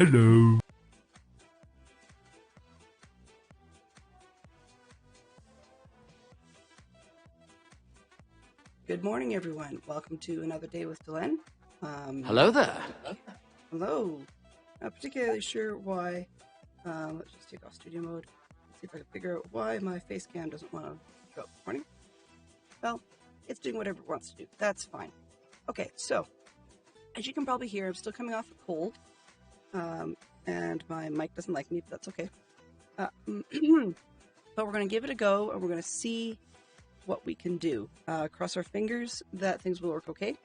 Hello. Good morning, everyone. Welcome to another day with Delenn. Hello there. Hello. Not particularly sure why. Let's just take off studio mode. See if I can figure out why my face cam doesn't want to show up. Morning. Well, it's doing whatever it wants to do. That's fine. Okay, so as you can probably hear, I'm still coming off a cold, and my mic doesn't like me, but that's okay. But we're going to give it a go, and we're going to see what we can do. Cross our fingers that things will work okay.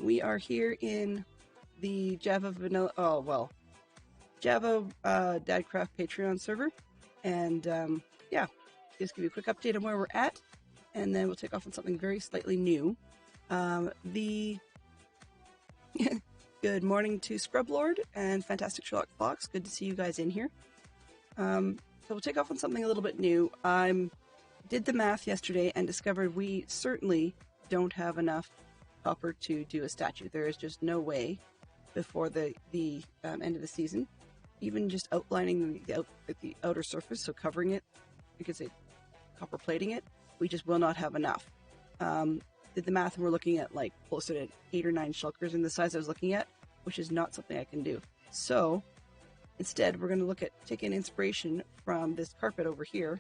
We are here in the Java Vanilla, Java Dadcraft Patreon server. And yeah, just give you a quick update on where we're at, and then we'll take off on something very slightly new. Good morning to Scrublord and Fantastic Sherlock Fox. Good to see you guys in here. So we'll take off on something a little bit new. Did the math yesterday and discovered we certainly don't have enough copper to do a statue. There is just no way before the end of the season. Even just outlining the outer surface, so covering it, because copper plating it, we just will not have enough. Did the math and we're looking at like closer to 8 or 9 shulkers in the size I was looking at, which is not something I can do. So instead, we're going to look at taking inspiration from this carpet over here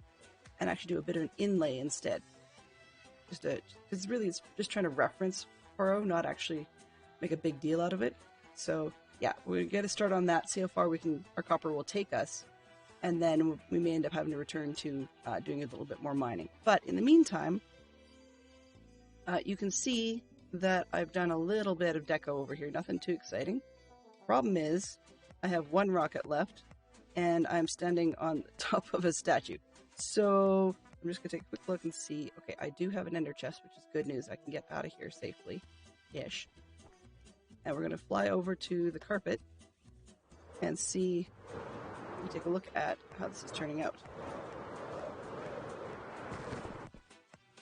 and actually do a bit of an inlay instead. Because really it's just trying to reference furrow, not actually make a big deal out of it. So yeah, we're going to start on that, see how far our copper will take us, and then we may end up having to return to doing a little bit more mining. But in the meantime, you can see that I've done a little bit of deco over here, nothing too exciting. Problem is, I have one rocket left, and I'm standing on the top of a statue. So I'm just going to take a quick look and see. Okay, I do have an ender chest, which is good news. I can get out of here safely-ish. And we're going to fly over to the carpet and see, take a look at how this is turning out.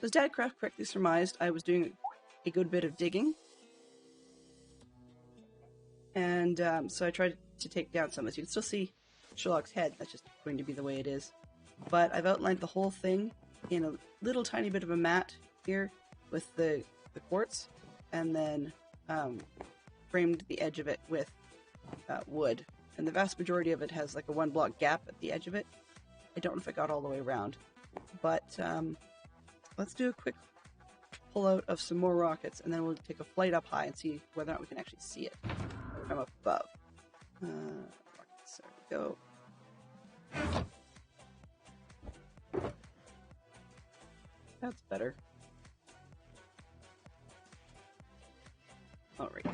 So as Dadcraft correctly surmised, I was doing a good bit of digging. And so I tried to take down some of this. You can still see Sherlock's head. That's just going to be the way it is. But I've outlined the whole thing in a little tiny bit of a mat here with the quartz, and then framed the edge of it with wood. And the vast majority of it has like a 1-block gap at the edge of it. I don't know if I got all the way around. But let's do a quick pull out of some more rockets, and then we'll take a flight up high and see whether or not we can actually see it from above. Rockets, there we go. That's better. All right.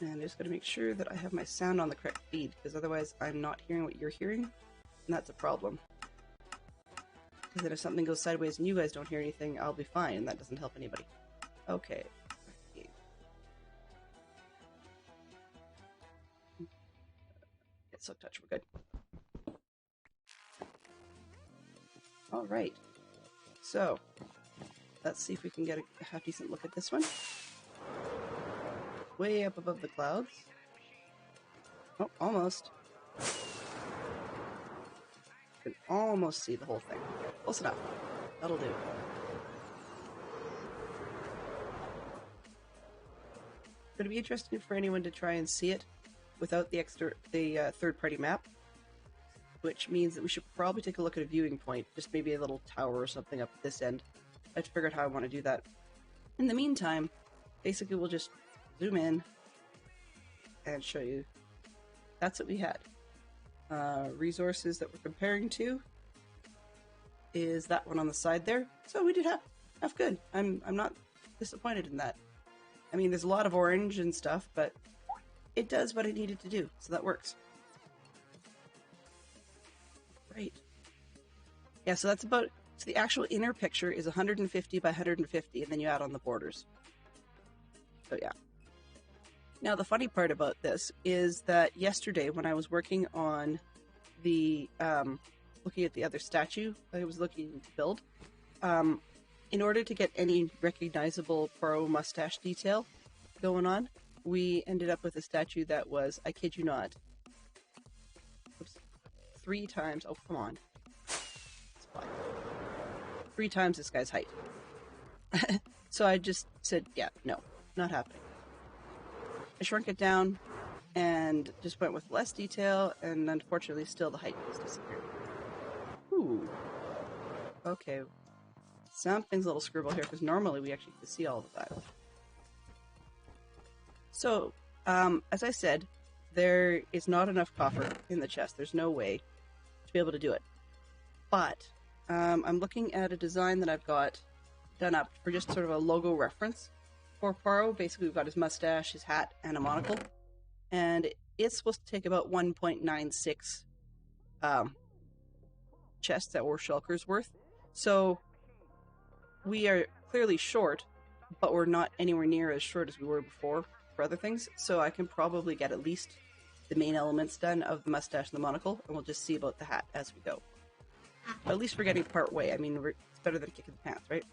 And I'm just going to make sure that I have my sound on the correct feed, because otherwise I'm not hearing what you're hearing, and that's a problem. Because then if something goes sideways and you guys don't hear anything, I'll be fine, and that doesn't help anybody. Okay. Get silk touch, we're good. All right, so let's see if we can get a half-decent look at this one. Way up above the clouds. Oh, almost. Can almost see the whole thing. Close enough. That'll do. Going to be interesting for anyone to try and see it without the third-party map, which means that we should probably take a look at a viewing point, just maybe a little tower or something up at this end. I have to figure out how I want to do that. In the meantime, basically we'll just zoom in and show you. That's what we had. Resources that we're comparing to is that one on the side there. So we did half good. I'm not disappointed in that. I mean, there's a lot of orange and stuff, but it does what it needed to do, so that works. Right. Yeah, so that's about, so the actual inner picture is 150 by 150, and then you add on the borders. So yeah. Now the funny part about this is that yesterday when I was working on the, looking at the other statue I was looking to build, in order to get any recognizable Poirot mustache detail, going on, we ended up with a statue that was, I kid you not, oops, 3 times, oh come on, it's fine. 3 times this guy's height. So I just said, yeah, no, not happening. I shrunk it down and just went with less detail, and unfortunately still the height just disappeared. Ooh. Okay. Something's a little scribble here, because normally we actually can see all of that. So, as I said, there is not enough copper in the chest. There's no way to be able to do it. But, I'm looking at a design that I've got done up for just sort of a logo reference for Poirot. Basically, we've got his mustache, his hat, and a monocle. And it's supposed to take about 1.96 chests or shulkers worth. So we are clearly short, but we're not anywhere near as short as we were before for other things. So I can probably get at least the main elements done of the mustache and the monocle, and we'll just see about the hat as we go. But at least we're getting part way. I mean, it's better than kicking the pants, right?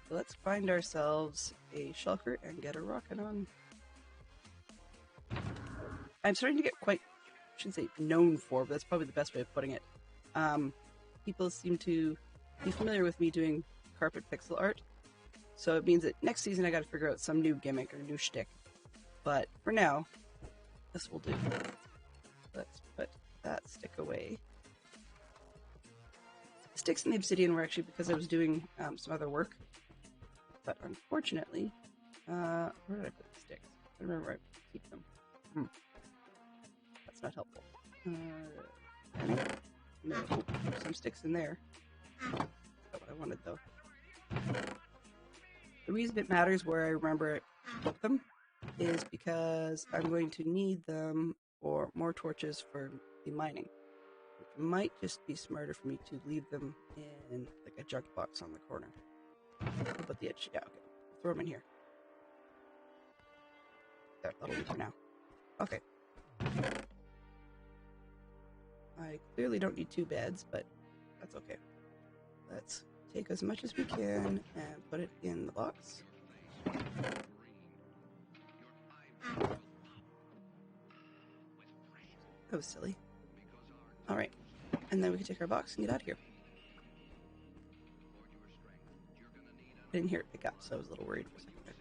So let's find ourselves a shulker and get a rocket on. I'm starting to get quite, I shouldn't say known for, but that's probably the best way of putting it. People seem to be familiar with me doing carpet pixel art, so it means that next season I gotta figure out some new gimmick or new shtick. But for now, this will do. Let's put that stick away. The sticks and the obsidian were actually because I was doing some other work, but unfortunately, where did I put the sticks? I don't remember where I keep them. That's not helpful. No, some sticks in there. That's what I wanted, though. The reason it matters where I remember I put them is because I'm going to need them for more torches for the mining. It might just be smarter for me to leave them in like a junk box on the corner. I'll put the edge. Yeah, okay. Throw them in here. There, that'll do for now. Okay. I clearly don't need 2 beds, but that's okay. Let's take as much as we can and put it in the box. That was silly. Alright, and then we can take our box and get out of here. I didn't hear it pick up, so I was a little worried for a second there.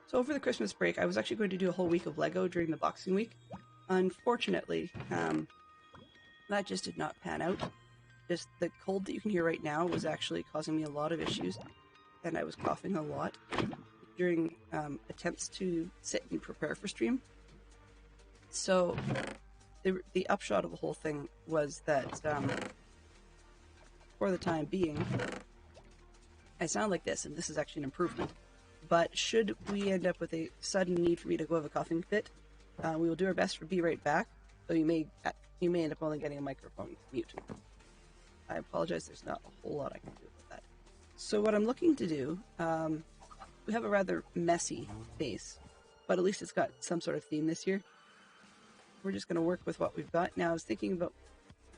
So over the Christmas break, I was actually going to do a whole week of Lego during the Boxing Week. Unfortunately, that just did not pan out. Just the cold that you can hear right now was actually causing me a lot of issues, and I was coughing a lot during attempts to sit and prepare for stream. So the upshot of the whole thing was that for the time being, I sound like this, and this is actually an improvement. But should we end up with a sudden need for me to go have a coughing fit, we will do our best for Be Right Back, though you may end up only getting a microphone mute. I apologize, there's not a whole lot I can do with that. So what I'm looking to do, we have a rather messy base, but at least it's got some sort of theme this year. We're just going to work with what we've got. Now I was thinking about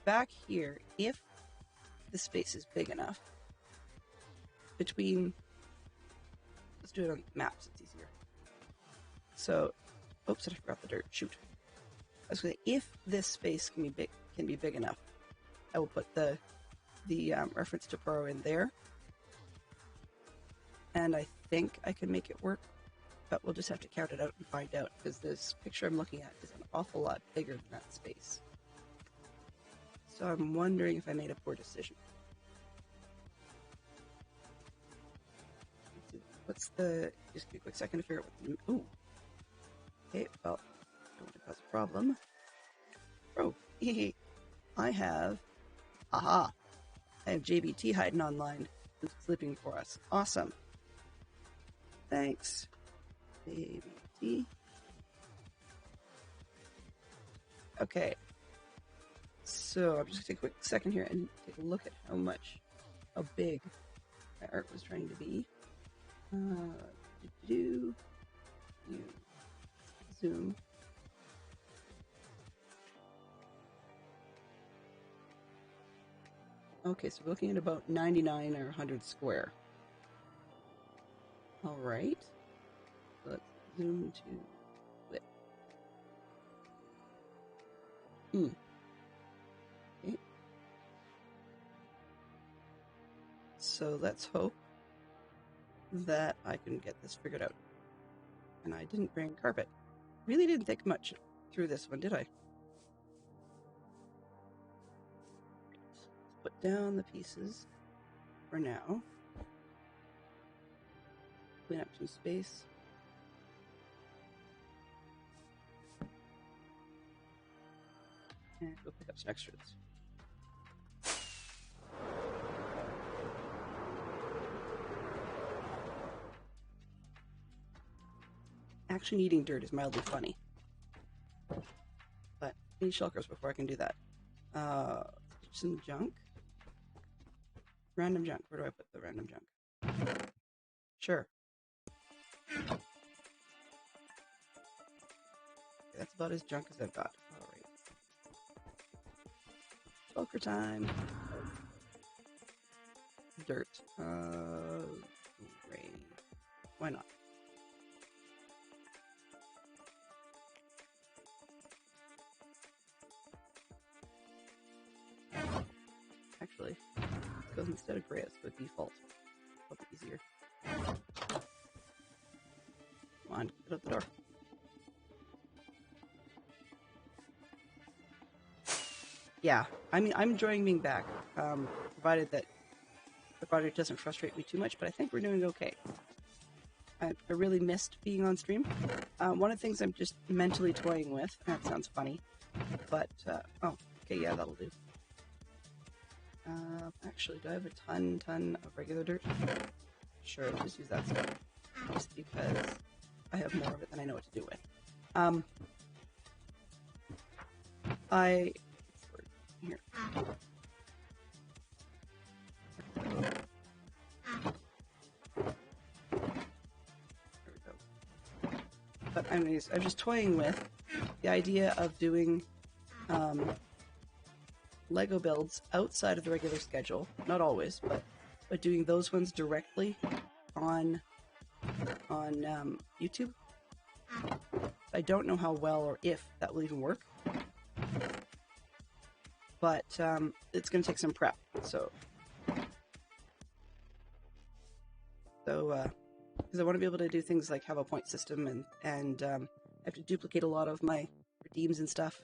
back here, if the space is big enough, between, let's do it on maps, it's easier. So, oops, I forgot the dirt, shoot. I was going to say, if this space can be big enough, I will put the reference to Poirot in there. And I think I can make it work, but we'll just have to count it out and find out, because this picture I'm looking at is an awful lot bigger than that space. So I'm wondering if I made a poor decision. What's the, just give me a quick second to figure out what the, ooh. Okay, well, I don't want to cause a problem. Oh, I have I have JBT hiding online, who's sleeping for us. Awesome. Thanks, JBT. Okay. So I'm just gonna take a quick second here and take a look at how big my art was trying to be. Zoom. Okay, so we're looking at about 99 or 100 square. All right. Let's zoom to width. Okay. So let's hope that I can get this figured out. And I didn't bring carpet. Really didn't think much through this one, did I? Put down the pieces for now. Clean up some space. And go pick up some extras. Actually needing dirt is mildly funny. But I need shulkers before I can do that. Some junk. Random junk. Where do I put the random junk? Sure. Okay, that's about as junk as I've got. Alright. Shulker time. Dirt. Gray. Why not? Actually, because instead of gray, it's the default. A little bit easier. Come on, get out the door. Yeah, I mean, I'm enjoying being back, provided that the project doesn't frustrate me too much, but I think we're doing okay. I really missed being on stream. One of the things I'm just mentally toying with, that sounds funny, but, oh, okay, yeah, that'll do. Actually, do I have a ton of regular dirt? Sure, let's just use that stuff. Just because I have more of it than I know what to do with. Here. There we go. But anyways, I'm just toying with the idea of doing Lego builds outside of the regular schedule. Not always, but doing those ones directly on YouTube. I don't know how well or if that will even work, but it's going to take some prep. So because I want to be able to do things like have a point system and I have to duplicate a lot of my redeems and stuff,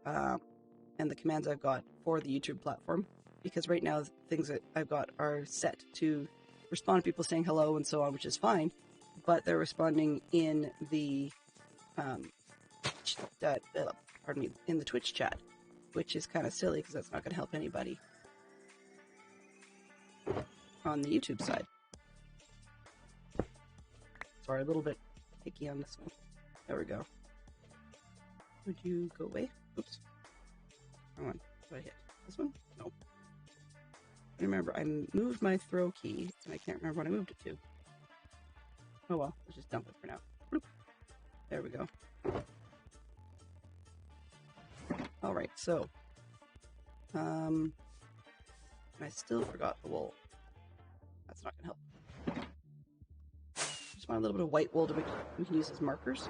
and the commands I've got for the YouTube platform, because right now things that I've got are set to respond to people saying hello and so on, which is fine, but they're responding in the pardon me, in the Twitch chat, which is kind of silly because that's not going to help anybody on the YouTube side. Sorry, a little bit picky on this one. There we go. Would you go away? Oops. Wrong one. Did I hit this one? No. Remember, I moved my throw key, and I can't remember what I moved it to. Oh well, let's just dump it for now. Bloop. There we go. Alright, so. I still forgot the wool. That's not going to help. Just want a little bit of white wool to make we can use as markers.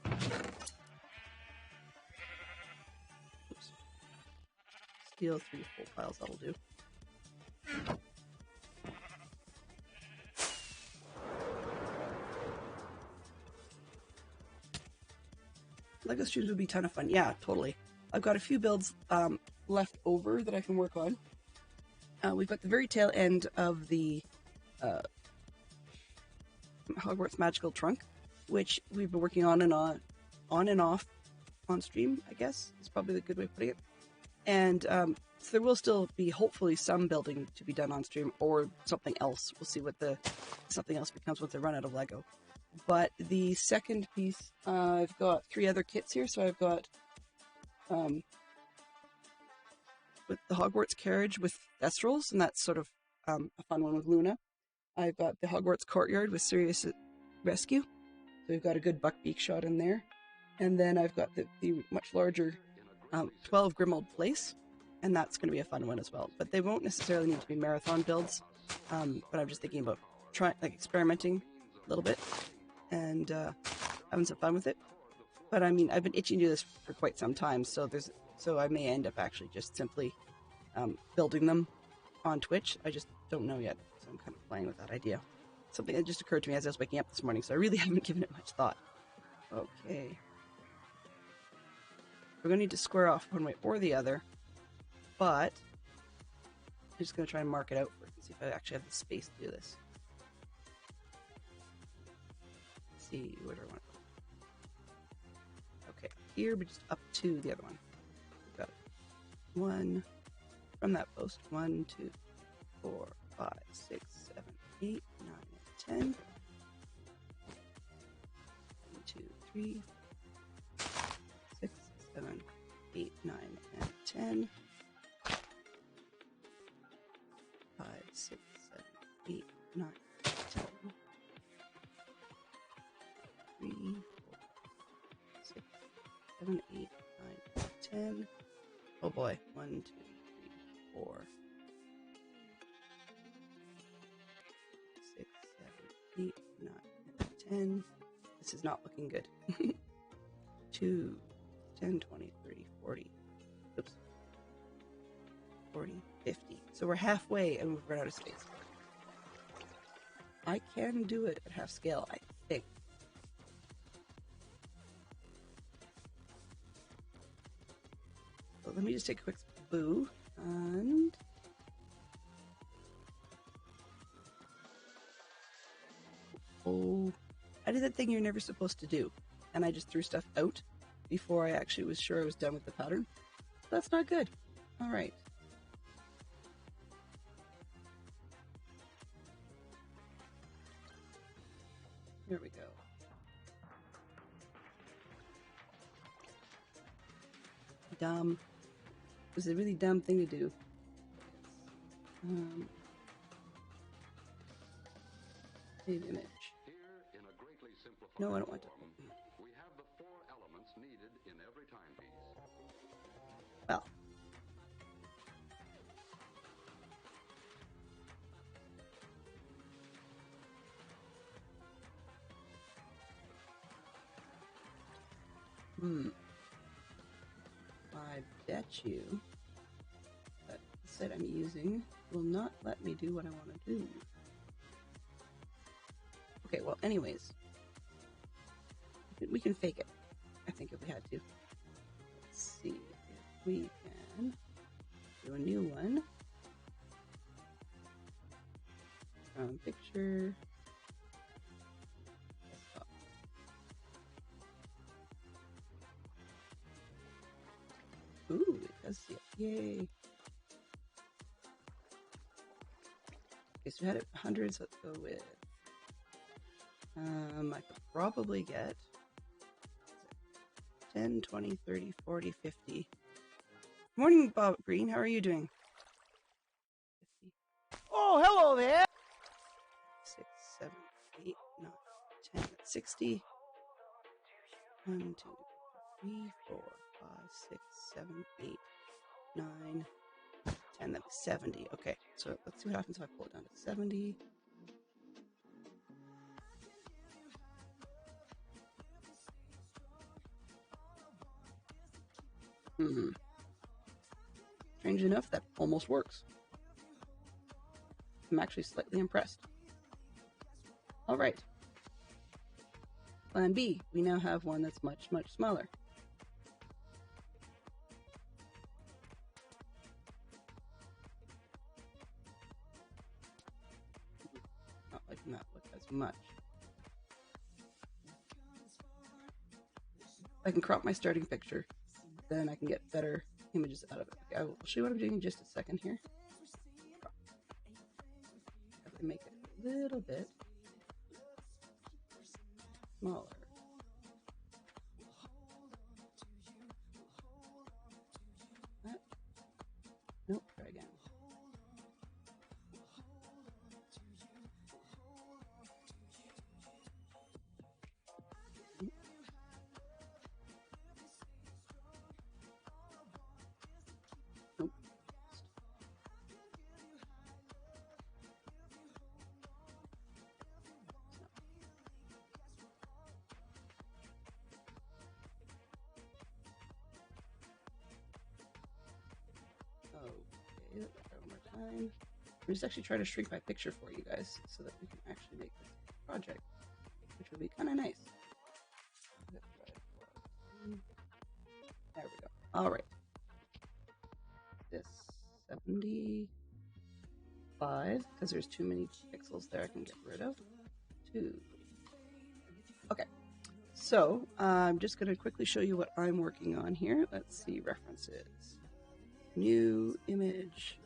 There we go. Oops. Steel 3 full piles, that'll do. Lego streams would be a ton of fun. Yeah, totally. I've got a few builds left over that I can work on. We've got the very tail end of the Hogwarts Magical Trunk, which we've been working on and off on stream, I guess, is probably the good way of putting it. And so there will still be hopefully some building to be done on stream or something else. We'll see what the something else becomes once they run out of Lego. But the second piece, I've got 3 other kits here. So I've got with the Hogwarts carriage with Thestrals, and that's sort of a fun one with Luna. I've got the Hogwarts courtyard with Sirius Rescue. So we've got a good buckbeak shot in there. And then I've got the much larger 12 Grimold Place, and that's going to be a fun one as well. But they won't necessarily need to be marathon builds. But I'm just thinking about experimenting a little bit and having some fun with it. But I mean, I've been itching to do this for quite some time, so I may end up actually just simply building them on Twitch. I just don't know yet, so I'm kind of playing with that idea. Something that just occurred to me as I was waking up this morning, so I really haven't given it much thought. Okay. We're going to need to square off one way or the other, but I'm just going to try and mark it out for it and see if I actually have the space to do this. Let's see, where do I want to go? Okay, here, but just up to the other one. We've got one from that post. 1, 2, 4, 5, 6, 7, 8, 9, and 10. 1, 2, 3, 6, 7, 8, 9, and 10. 5, 6, 7, 8, 9, 10. 3, 4, 6, 7, 8, 9, 10. Oh boy. 1, 2, 3, 4. 6, 7, 8, 9, 10. This is not looking good. 2, 10, 20, 30, 40. Oops. 40, 50. So we're halfway and we've run out of space. I can do it at half scale, I think. So let me just take a quick boo and I did that thing you're never supposed to do, and I just threw stuff out before I actually was sure I was done with the pattern. That's not good. All right. Here we go. Dumb. It was a really dumb thing to do. Save image. No, I don't want to. We have the 4 elements needed in every timepiece. Well. I bet you that the set I'm using will not let me do what I want to do. Okay, well, anyways. We can fake it, I think, if we had to. Let's see if we can do a new one. Picture. Ooh, it does see it. Yay. Okay, so we had it 100, so let's go with... I could probably get 10, 20, 30, 40, 50. Morning, Bob Green. How are you doing? 50. Oh, hello there. 6, 7, 8, 9, 10. That's 60. 1, 2, 3, 4, 5, 6, 7, 8, 9, 10. That's 70. Okay, so let's see what happens if I pull it down to 70. Strange enough, that almost works. I'm actually slightly impressed. All right. Plan B. We now have one that's much, much smaller. Not liking that look as much. If I can crop my starting picture, then I can get better images out of it. Okay, I will show you what I'm doing in just a second here. I have to make it a little bit smaller. That. Nope, try again. I'm just actually trying to shrink my picture for you guys so that we can actually make this project, which would be kind of nice. There we go. All right. This 75, because there's too many pixels there I can get rid of. 2. Okay. So I'm just going to quickly show you what I'm working on here. Let's see, references. New image.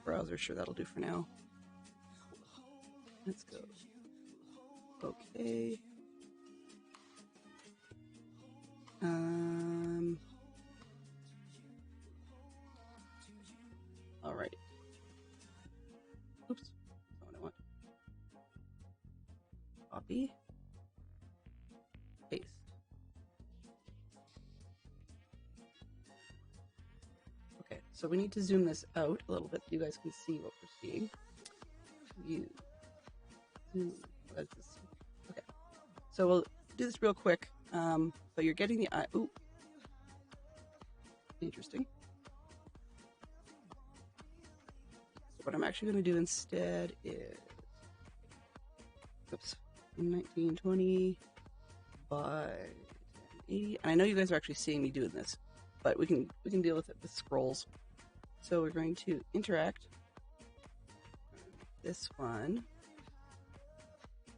Browser, sure, that'll do for now. Let's go. Okay. All right. Oops. That's not what I want. Copy. Paste. Okay, so we need to zoom this out a little bit so you guys can see what we're seeing. View. Zoom. Let's see. Okay. So we'll do this real quick. But you're getting the eye. Ooh. Interesting. So what I'm actually going to do instead is, oops, 1920 by 1080. And I know you guys are actually seeing me doing this, but we can deal with it with scrolls. So we're going to interact. This one.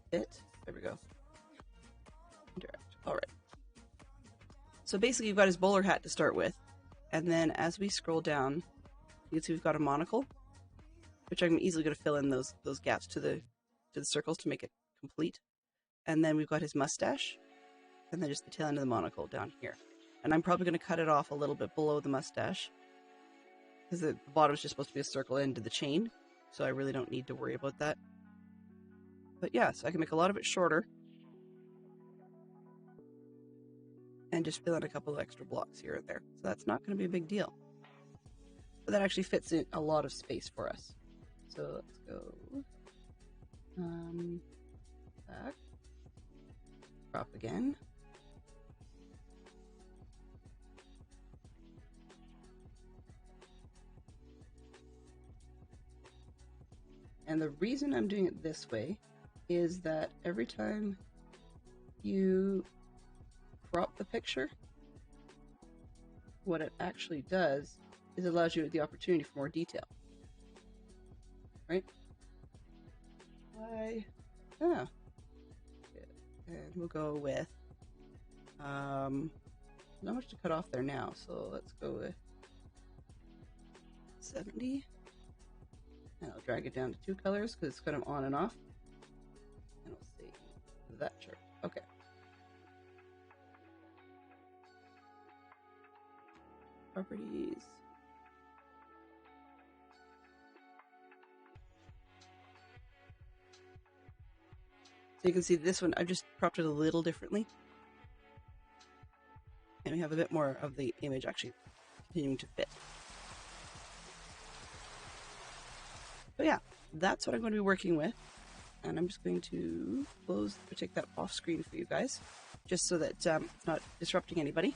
Fit. There we go. Interact. All right. So basically, you've got his bowler hat to start with, and then as we scroll down, you can see we've got a monocle, which I'm easily going to fill in those gaps to the circles to make it complete. And then we've got his mustache, and then just the tail end of the monocle down here. And I'm probably going to cut it off a little bit below the mustache, because the bottom is just supposed to be a circle into the chain, so I really don't need to worry about that. But yeah, so I can make a lot of it shorter. And just fill in a couple of extra blocks here and there. So that's not going to be a big deal. But that actually fits in a lot of space for us. So let's go back. Crop again. And the reason I'm doing it this way is that every time you crop the picture, what it actually does is it allows you the opportunity for more detail, right? Yeah. And we'll go with not much to cut off there now, so let's go with 70, and I'll drag it down to 2 colors because it's kind of on and off, and we'll see that chart. Okay. Properties. So you can see this one, I've just cropped it a little differently. And we have a bit more of the image actually continuing to fit. But yeah, that's what I'm going to be working with. And I'm just going to take that off screen for you guys, just so that it's not disrupting anybody.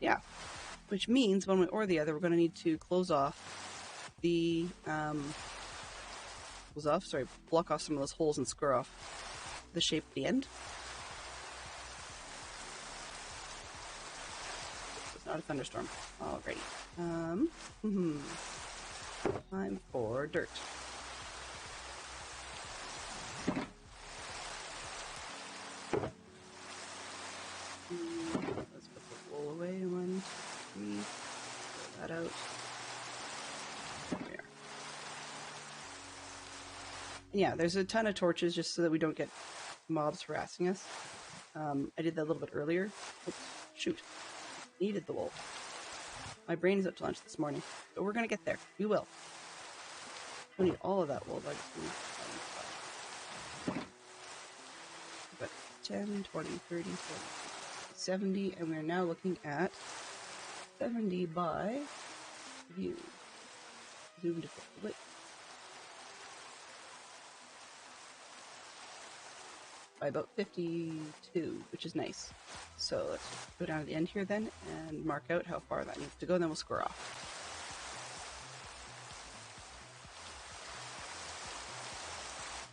Yeah, which means one way or the other, we're going to need to close off the, block off some of those holes and square off the shape at the end. It's not a thunderstorm. Alrighty. Time for dirt. Let's put the wool away. 1, 2, 3. Throw that out. There we are. And yeah, there's a ton of torches just so that we don't get mobs harassing us. I did that a little bit earlier. Oops, shoot. Needed the wool. My brain is up to lunch this morning, but we're gonna get there. We will. We need all of that wool. But 10, 20, 30, 40, 70, and we're now looking at 70 by view. Zoom to width. By by about 52, which is nice. So let's go down to the end here then and mark out how far that needs to go, and then we'll square off.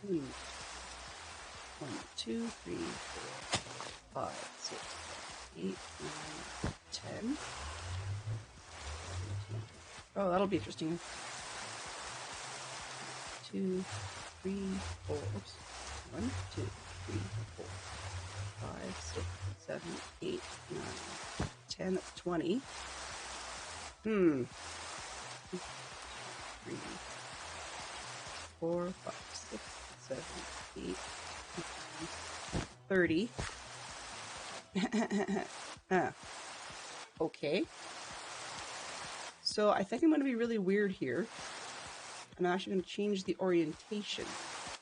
One, 2, 3, 4, 5, 6, 8, 9, 10. Oh, that'll be interesting. 2, 3, 4. Oops. 1, 2, 3, 4, 5, 6, 7, 8, 9, 10. That's 20. 3, 4, 5, 6, 7, 8, 9, 30. Okay. So I think I'm going to be really weird here. I'm actually going to change the orientation.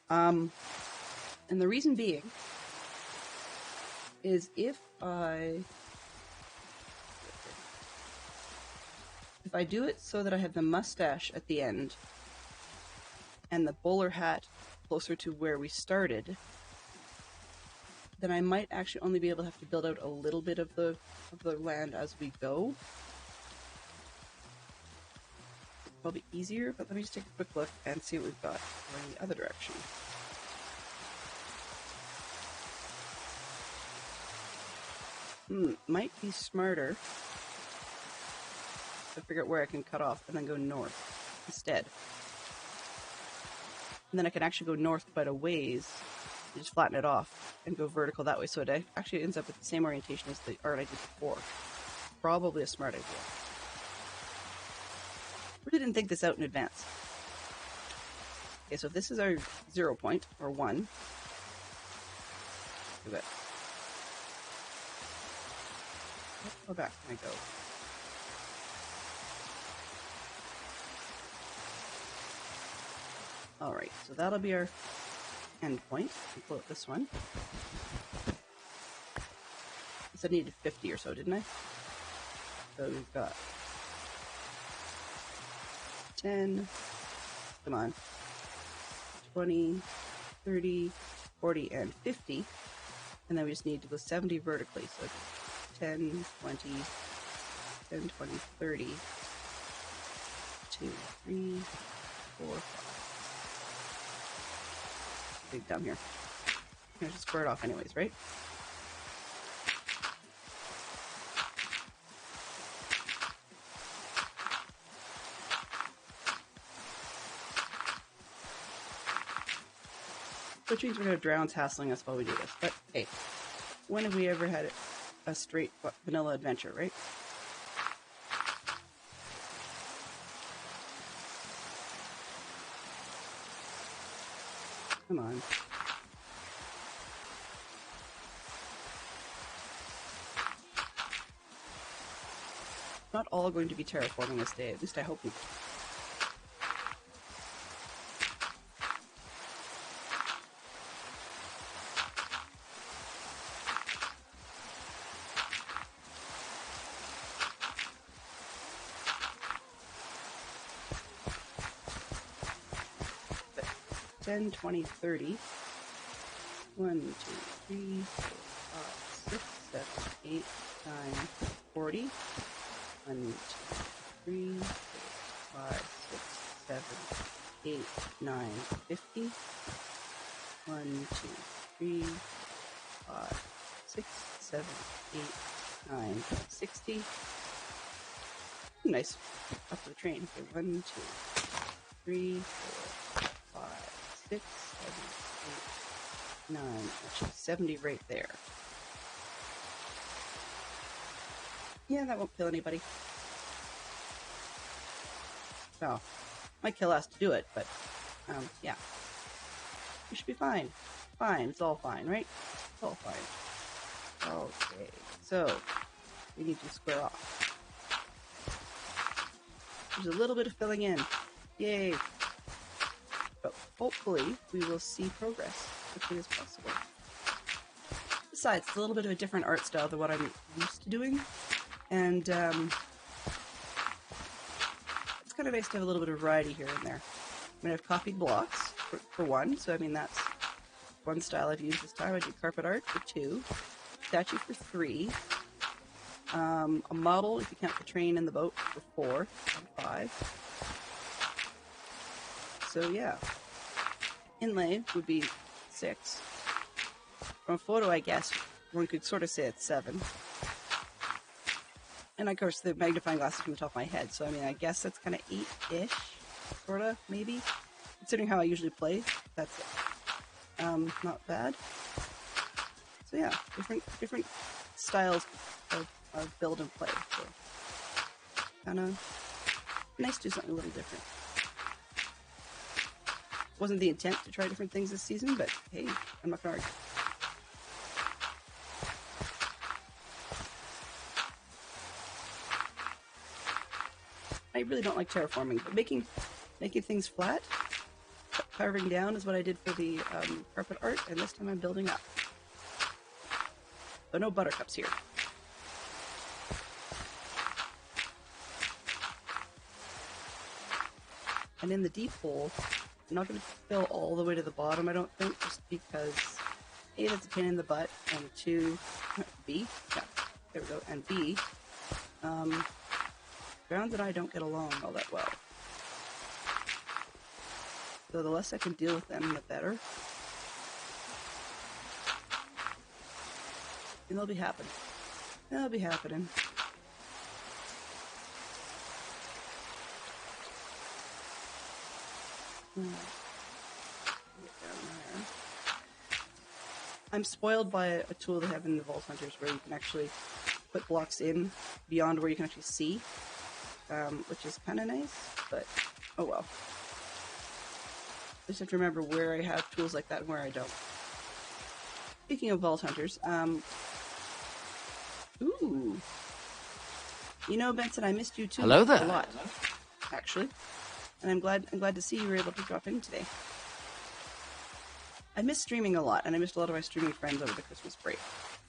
And the reason being is if I do it so that I have the mustache at the end and the bowler hat closer to where we started, then I might actually only be able to have to build out a little bit of the land as we go. Probably easier, but let me just take a quick look and see what we've got going the other direction. Might be smarter to figure out where I can cut off and then go north instead. And then I can actually go north quite a ways, just flatten it off and go vertical that way, so it actually ends up with the same orientation as the art I did before. Probably a smart idea. Really didn't think this out in advance. Okay, so this is our 0 point, or 1. Look at that. How back can I go? Alright, so that'll be our end point. I'll pull out this one. I said I needed 50 or so, didn't I? So we've got 10, come on, 20, 30, 40, and 50. And then we just need to go 70 vertically. So 10, 20, 10, 20, 30, 2, 3, 4, 5. Big down here. I'm going to just square it off anyways, right? Which means we're going to have drowns hassling us while we do this. But hey, when have we ever had a straight vanilla adventure, right? Come on. Not all going to be terraforming this day, at least I hope not. But 10, 20, 30. 1, 2, 3, 4, 5, 6, 7, 8, 9, 40. 1, 2, 3, 4, 5, 6, 7, 8, 9, 50. 1, 2, 3, 5, 6, 7, 8, 9, 60. Nice. Up to the train. Okay, 1, 2, 3, 4, 5, 6, 7, 8, 9. Actually, 70 right there. Yeah, that won't kill anybody. Well, might kill us to do it, but, yeah. We should be fine. Fine, it's all fine, right? It's all fine. Okay, so, we need to square off. There's a little bit of filling in. Yay! But hopefully, we will see progress as quickly as possible. Besides, it's a little bit of a different art style than what I'm used to doing. And, it's kind of nice to have a little bit of variety here and there. I mean, I've copied blocks, for one, so I mean, that's one style I've used this time. I did carpet art for 2, statue for 3, a model, if you count the train and the boat, for 4 and 5. So yeah, inlay would be 6. From a photo, I guess, one could sort of say it's 7. And of course, the magnifying glass is from the top of my head, so I mean, I guess that's kind of 8-ish, sort of, maybe. Considering how I usually play, that's not bad. So yeah, different styles of build and play. So kind of nice to do something a little different. Wasn't the intent to try different things this season, but hey, I'm not gonna argue. I really don't like terraforming, but making things flat, carving down is what I did for the carpet art, and this time I'm building up. So no buttercups here. And in the deep hole, I'm not going to fill all the way to the bottom, I don't think, just because A, that's a pain in the butt, and 2, B, yeah, there we go, and B, grounds and I don't get along all that well. So the less I can deal with them, the better. And they'll be happening. They'll be happening. Get down there. I'm spoiled by a tool they have in the Vault Hunters where you can actually put blocks in beyond where you can actually see, which is kind of nice, but oh well. I just have to remember where I have tools like that and where I don't. Speaking of Vault Hunters, ooh. You know, Benson, I missed you too. Hello there. A lot, actually. And I'm glad to see you were able to drop in today. I missed streaming a lot, and I missed a lot of my streaming friends over the Christmas break.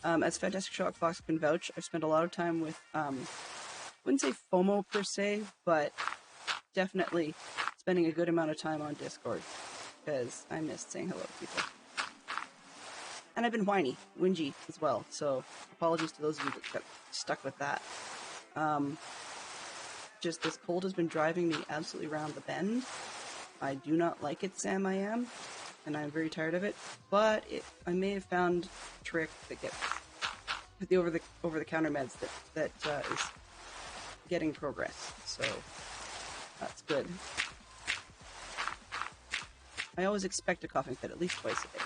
As Fantastic Sherlock Fox can vouch, I spent a lot of time with, I wouldn't say FOMO per se, but definitely spending a good amount of time on Discord, because I missed saying hello to people. And I've been whingy as well, so apologies to those of you that got stuck with that. Just this cold has been driving me absolutely round the bend. I do not like it, Sam, I am, and I'm very tired of it, but I may have found a trick that gets the over-the-counter meds that is getting progress, so that's good. I always expect a coughing fit at least twice a day.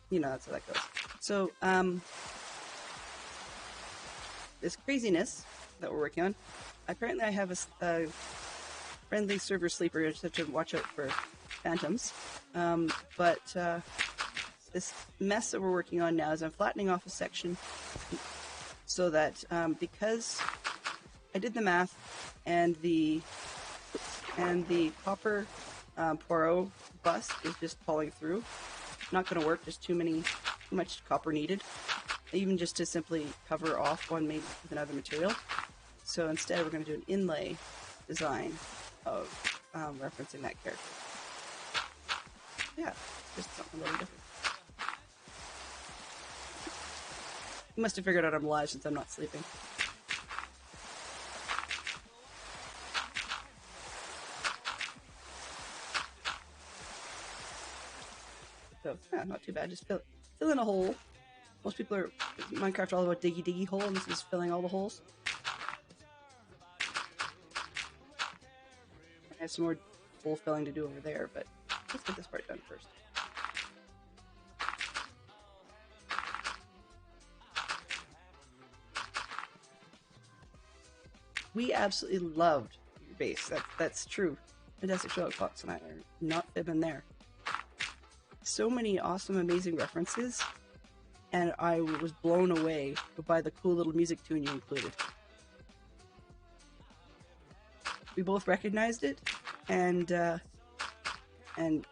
You know, that's how that goes. So, this craziness that we're working on, apparently I have a friendly server sleeper. I just have to watch out for phantoms. But this mess that we're working on now is I'm flattening off a section so that because I did the math and the copper Poirot bus is just falling through. Not going to work, just too much copper needed, even just to simply cover off one made with another material. So instead we're going to do an inlay design of referencing that character. Yeah, just something a little different. You must have figured out I'm live since I'm not sleeping. So, yeah, not too bad. Just fill in a hole. Most people are Minecraft all about diggy hole, and this is filling all the holes. I have some more hole filling to do over there, but let's get this part done first. We absolutely loved your base. That's true. Fantastic Sherlock Fox and I are not fibbing there. So many awesome, amazing references, and I was blown away by the cool little music tune you included. We both recognized it, and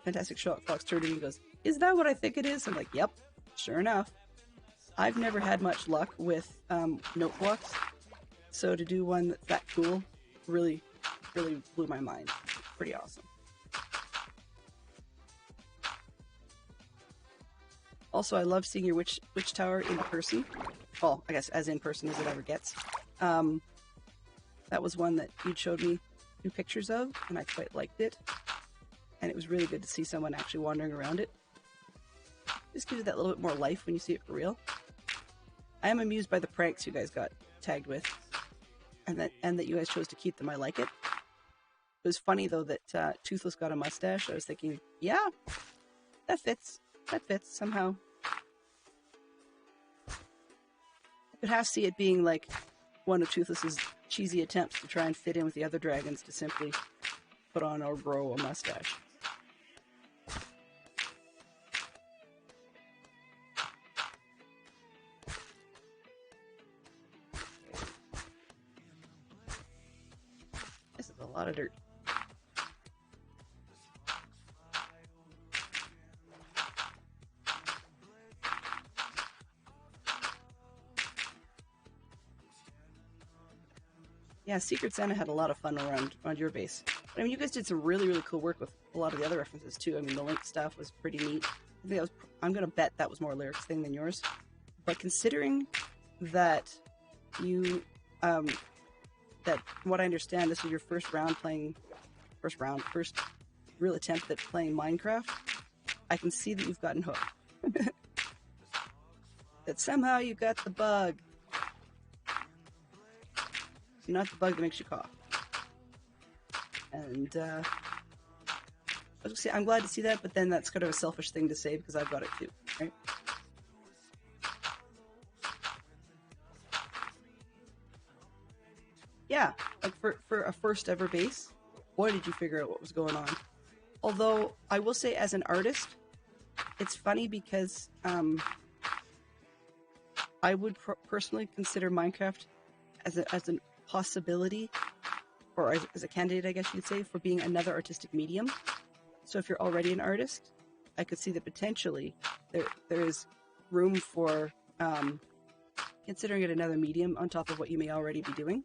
Fantastic Sherlock Fox turned to me and goes, "Is that what I think it is?" I'm like, "Yep, sure enough." I've never had much luck with note blocks, so to do one that's that cool really, really blew my mind. Pretty awesome. Also, I love seeing your witch tower in person. Well, I guess as in person as it ever gets. That was one that you showed me 2 pictures of, and I quite liked it. And it was really good to see someone actually wandering around it. Just gives it that little bit more life when you see it for real. I am amused by the pranks you guys got tagged with, and that you guys chose to keep them. I like it. It was funny though that Toothless got a mustache. I was thinking, yeah, that fits. That fits somehow. I could half see it being like one of Toothless's cheesy attempts to try and fit in with the other dragons to simply put on or grow a mustache. This is a lot of dirt. Yeah, Secret Santa had a lot of fun around your base. But, I mean, you guys did some really, really cool work with a lot of the other references too. I mean, the Link stuff was pretty neat. I think I'm gonna bet that was more Lyric's thing than yours. But considering that you, that from what I understand, this was your first real attempt at playing Minecraft, I can see that you've gotten hooked. That somehow you got the bug. Not the bug that makes you cough. And I was gonna say, I'm glad to see that, but then that's kind of a selfish thing to say because I've got it too, right? Yeah, like for a first ever base, boy did you figure out what was going on. Although I will say, as an artist, it's funny because I would personally consider Minecraft as a possibility, or as a candidate, I guess you could say, for being another artistic medium. So if you're already an artist, I could see that potentially there is room for considering it another medium on top of what you may already be doing.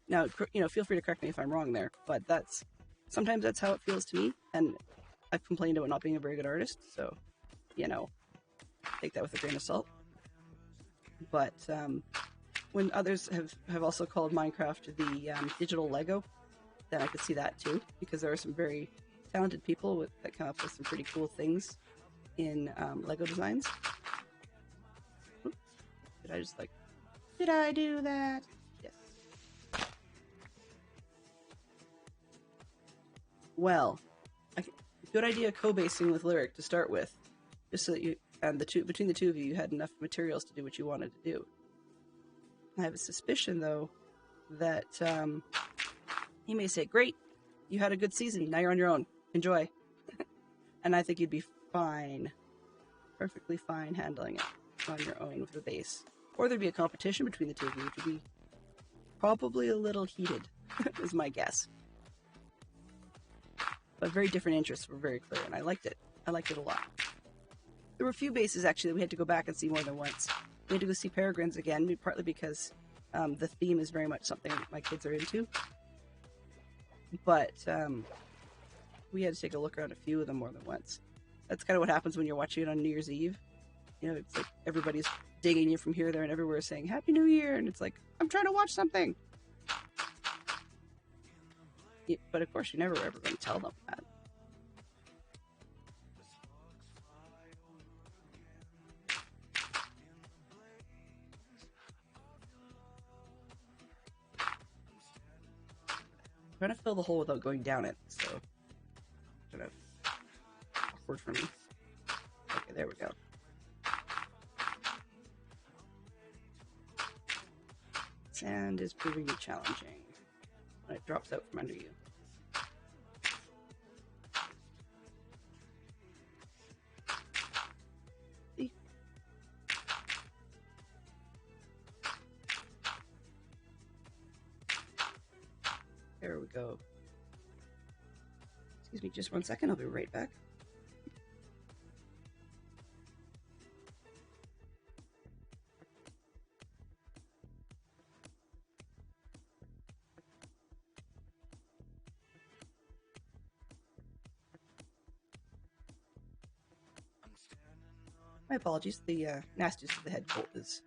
Now, feel free to correct me if I'm wrong there, but sometimes that's how it feels to me, and I've complained about not being a very good artist, so, take that with a grain of salt. But when others have also called Minecraft the digital Lego, then I could see that too, because there are some very talented people that come up with some pretty cool things in Lego designs. Oops. Did I do that? Yes. Well, good idea co-basing with Lyric to start with, just so that you and between the two of you had enough materials to do what you wanted to do. I have a suspicion, though, that he may say, great, you had a good season, now you're on your own, enjoy. And I think you'd be fine, perfectly fine handling it on your own with a base. Or there'd be a competition between the two of you, which would be probably a little heated, is my guess. But very different interests were very clear, and I liked it. I liked it a lot. There were a few bases, actually, that we had to go back and see more than once. We had to go see Peregrines again, partly because the theme is very much something my kids are into. But we had to take a look around a few of them more than once. That's kind of what happens when you're watching it on New Year's Eve. It's like everybody's digging you from here, there, and everywhere saying, Happy New Year! And it's like, I'm trying to watch something! Yeah, but of course, you're never ever going to tell them that. I'm trying to fill the hole without going down it, so kind of awkward for me. Okay, there we go. Sand is proving to be challenging when it drops out from under you. See? There we go. Excuse me just one second, I'll be right back. My apologies. The nastiest of the head cold is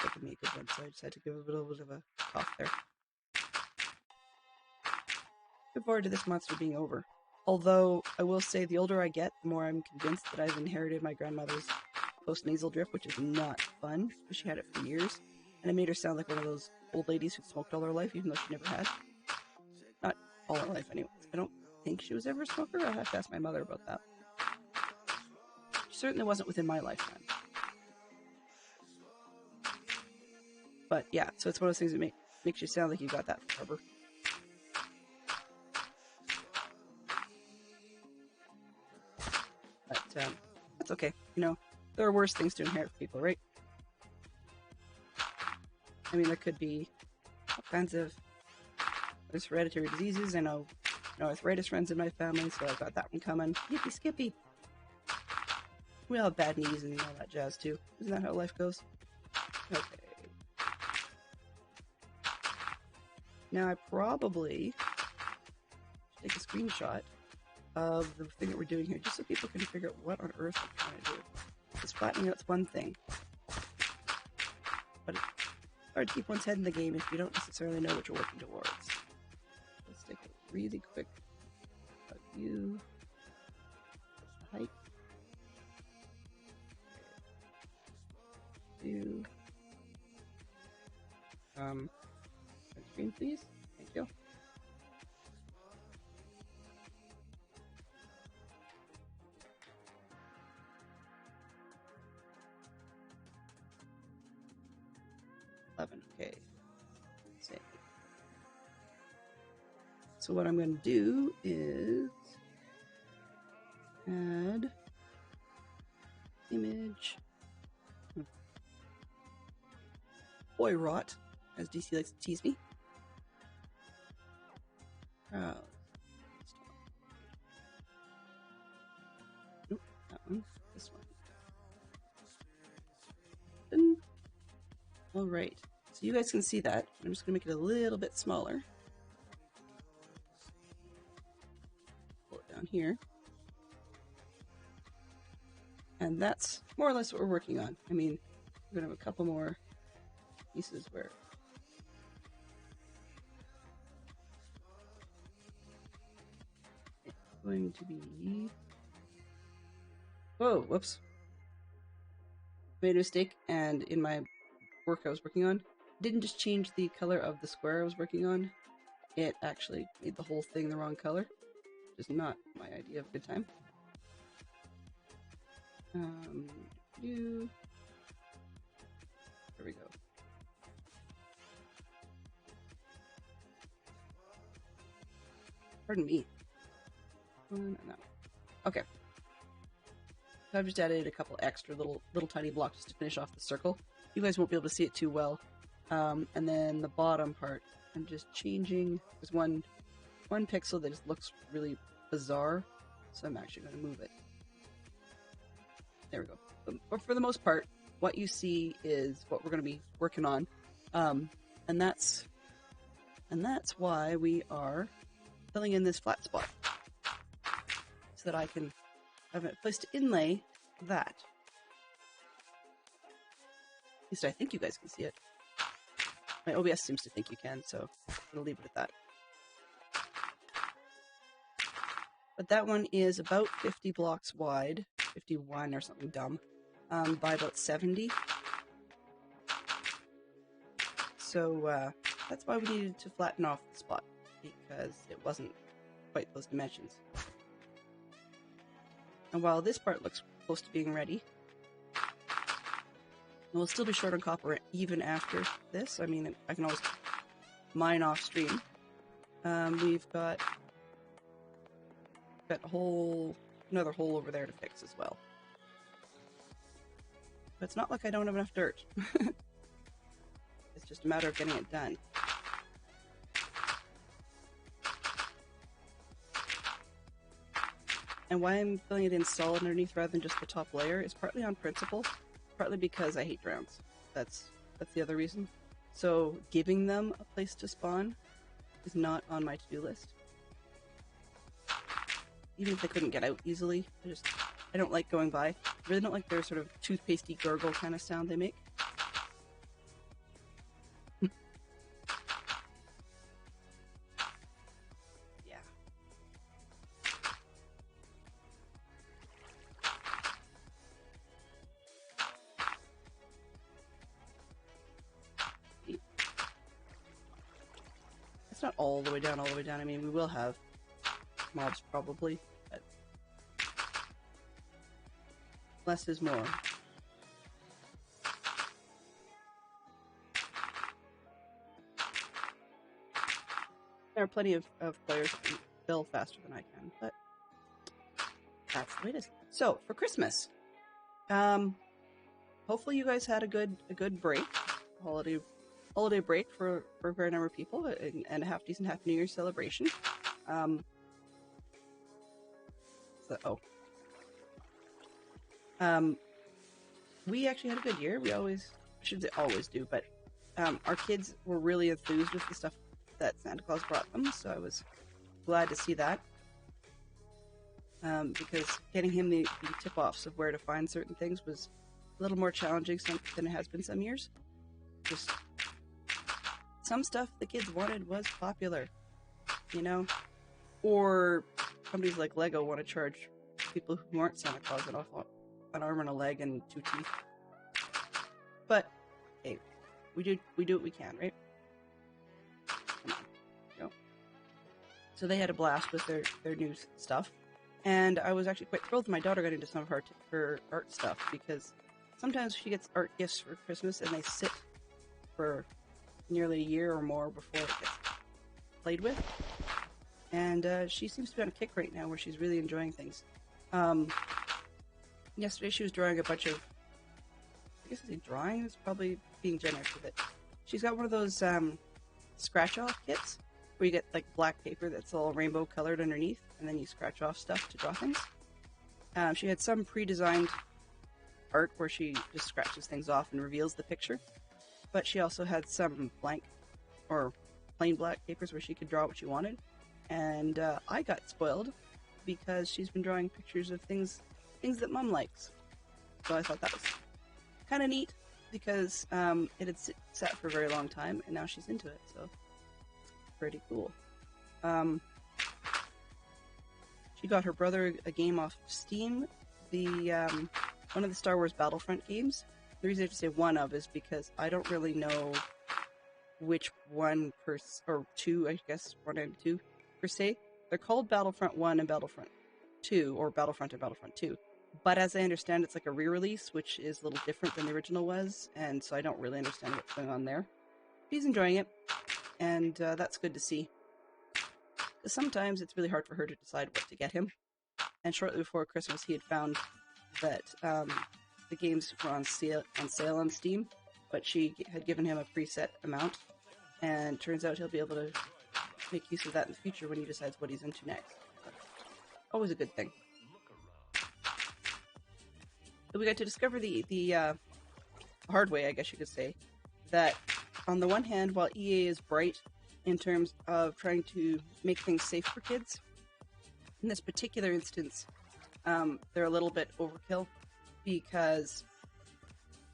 taking me a good one, so I just had to give a little bit of a cough there. Looking forward to this monster being over. Although, I will say, the older I get, the more I'm convinced that I've inherited my grandmother's post-nasal drip, which is not fun. She had it for years, and it made her sound like one of those old ladies who smoked all her life, even though she never had. Not all her life, anyways. I don't think she was ever a smoker. I'll have to ask my mother about that. She certainly wasn't within my lifetime. But yeah, so it's one of those things that makes you sound like you got that forever. But that's okay. You know, there are worse things to inherit for people, right? I mean, there could be all kinds of there's hereditary diseases. I know arthritis runs in my family, so I've got that one coming. Yippee skippy. We all have bad knees and all that jazz too. Isn't that how life goes? Okay. Now I probably should take a screenshot of the thing that we're doing here, just so people can figure out what on earth I'm trying to do. Because flattening out's one thing, but it's hard to keep one's head in the game if you don't necessarily know what you're working towards. Let's take a really quick view. Height. View. Screen, please. Thank you. Okay. Save. So what I'm going to do is add image. Boy rot, as DC likes to tease me. Nope, that one. This one. All right. So you guys can see that. I'm just going to make it a little bit smaller. Pull it down here. And that's more or less what we're working on. I mean, we're going to have a couple more pieces where it's going to be... Whoa, whoops. Made a mistake, and in my work I was working on, didn't just change the color of the square I was working on, it actually made the whole thing the wrong color, which is not my idea of a good time. There we go. Pardon me. No. Okay. So I've just added a couple extra little tiny blocks just to finish off the circle. You guys won't be able to see it too well. And then the bottom part, I'm just changing. There's one pixel that just looks really bizarre, so I'm actually going to move it. There we go. But for the most part, what you see is what we're going to be working on, and that's why we are filling in this flat spot, so that I can have a place to inlay that. At least I think you guys can see it. My OBS seems to think you can, so I'm going to leave it at that. But that one is about 50 blocks wide, 51 or something dumb, by about 70. So that's why we needed to flatten off the spot, because it wasn't quite those dimensions. And while this part looks close to being ready, we'll still be short on copper even after this. I mean, I can always mine off stream. We've got another hole over there to fix as well. But it's not like I don't have enough dirt. It's just a matter of getting it done. And why I'm filling it in solid underneath rather than just the top layer is partly on principle, partly because I hate drowns. That's the other reason. So giving them a place to spawn is not on my to-do list. Even if they couldn't get out easily, I just I don't like going by. I really don't like their sort of toothpastey gurgle kind of sound they make. Yeah. It's not all the way down, I mean, we will have mobs probably, but less is more. There are plenty of players who fill faster than I can, but that's the way it is. So, for Christmas, hopefully you guys had a good break, holiday break for a fair number of people, and a half decent Happy New Year celebration. We actually had a good year. We always, I shouldn't say always do, but our kids were really enthused with the stuff that Santa Claus brought them, so I was glad to see that. Because getting him the tip-offs of where to find certain things was a little more challenging than it has been some years. Just some stuff the kids wanted was popular, you know? Or companies like Lego want to charge people who aren't Santa Claus an arm and a leg and 2 teeth. But hey, we do what we can, right? Come on, go. So they had a blast with their new stuff, and I was actually quite thrilled my daughter got into some of her art stuff, because sometimes she gets art gifts for Christmas and they sit for nearly a year or more before it gets played with. And she seems to be on a kick right now where she's really enjoying things. Yesterday she was drawing a bunch of, I guess drawing is probably being generous with it. She's got one of those scratch-off kits where you get like black paper that's all rainbow colored underneath, and then you scratch off stuff to draw things. She had some pre-designed art where she just scratches things off and reveals the picture, but she also had some blank or plain black papers where she could draw what she wanted. And I got spoiled because she's been drawing pictures of things that Mom likes. So I thought that was kind of neat, because it had sat for a very long time, and now she's into it. So pretty cool. She got her brother a game off Steam, one of the Star Wars Battlefront games. The reason I have to say one of is because I don't really know which one or two, I guess, 1 and 2 per se. They're called Battlefront 1 and Battlefront 2, or Battlefront and Battlefront 2. But as I understand, it's like a re-release, which is a little different than the original was, and so I don't really understand what's going on there. She's enjoying it, and that's good to see. Because sometimes it's really hard for her to decide what to get him. And shortly before Christmas, he had found that the games were on sale on Steam, but she had given him a preset amount, and turns out he'll be able to make use of that in the future when he decides what he's into next. Always a good thing. So we got to discover the hard way, I guess you could say, that on the one hand, while EA is bright in terms of trying to make things safe for kids, in this particular instance, they're a little bit overkill, because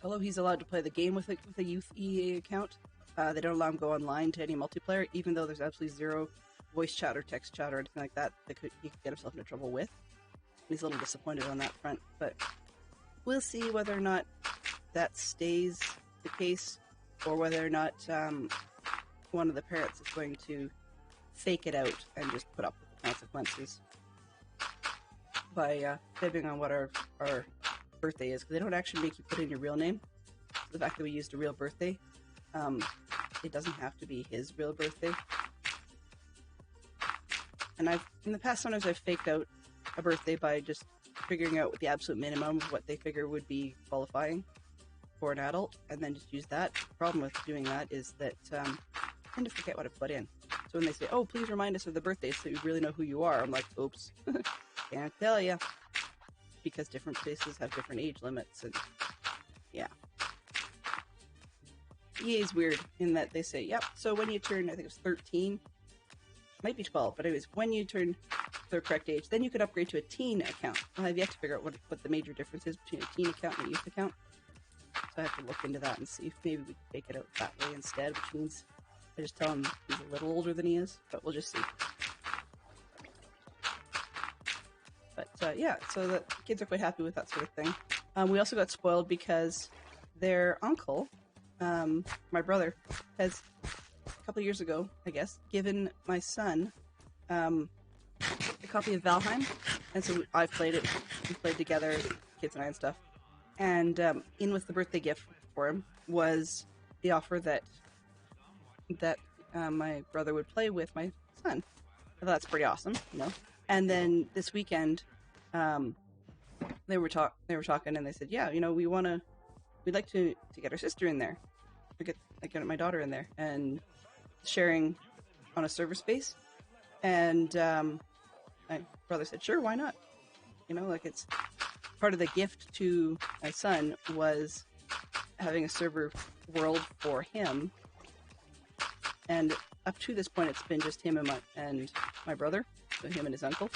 although he's allowed to play the game with a youth EA account, they don't allow him to go online to any multiplayer, even though there's absolutely zero voice chat or text chat or anything like that he could get himself into trouble with. And he's a little disappointed on that front, but we'll see whether or not that stays the case, or whether or not one of the parents is going to fake it out and just put up with the consequences by fibbing on what our birthday is, because they don't actually make you put in your real name. So the fact that we used a real birthday, it doesn't have to be his real birthday. And in the past, sometimes I've faked out a birthday by just figuring out the absolute minimum of what they figure would be qualifying for an adult, and then just use that. The problem with doing that is that I tend to forget what I put in. So when they say, "Oh, please remind us of the birthday so you really know who you are," I'm like, "Oops, can't tell you," because different places have different age limits, and yeah. EA is weird in that they say, "Yep, so when you turn, I think it was 13, might be 12, but anyways, when you turn the correct age, then you could upgrade to a teen account. I have yet to figure out what the major difference is between a teen account and a youth account. So I have to look into that and see if maybe we can take it out that way instead, which means I just tell him he's a little older than he is, but we'll just see. But yeah, so the kids are quite happy with that sort of thing. We also got spoiled because their uncle, my brother, has a couple years ago, I guess, given my son a copy of Valheim, and so I've played it. We played together, kids and I and stuff. And in with the birthday gift for him was the offer that my brother would play with my son. I thought that's pretty awesome, you know. And then this weekend, they were talking, and they said, yeah, you know, we'd like to get our sister in there, to get my daughter in there, and sharing on a server space. And my brother said, sure, why not? You know, like, it's part of the gift to my son was having a server world for him. And up to this point, it's been just him and my brother, so him and his uncle.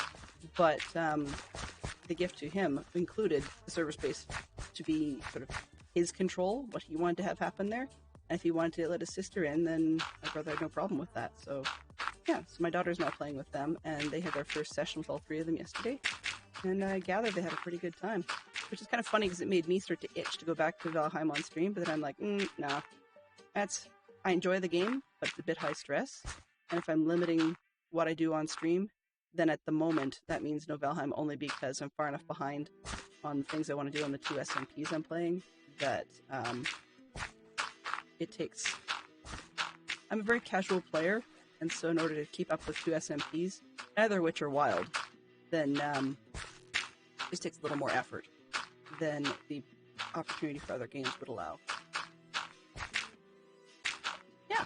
But the gift to him included the server space to be sort of his control, what he wanted to have happen there. And if he wanted to let his sister in, then my brother had no problem with that. So yeah, so my daughter's now playing with them, and they had their first session with all three of them yesterday. And I gather they had a pretty good time, which is kind of funny because it made me start to itch to go back to Valheim on stream. But then I'm like, nah, I enjoy the game, but it's a bit high stress. And if I'm limiting what I do on stream, then at the moment that means no Valheim, only because I'm far enough behind on the things I want to do on the 2 SMPs I'm playing that it takes. I'm a very casual player, and so in order to keep up with 2 SMPs, neither of which are wild, then it just takes a little more effort than the opportunity for other games would allow. Yeah.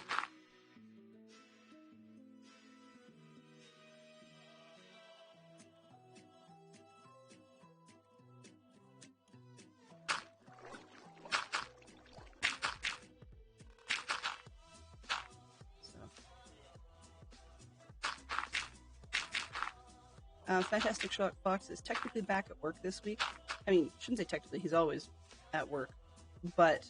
Fantastic Sherlock Fox is technically back at work this week. I mean, shouldn't say technically, he's always at work. But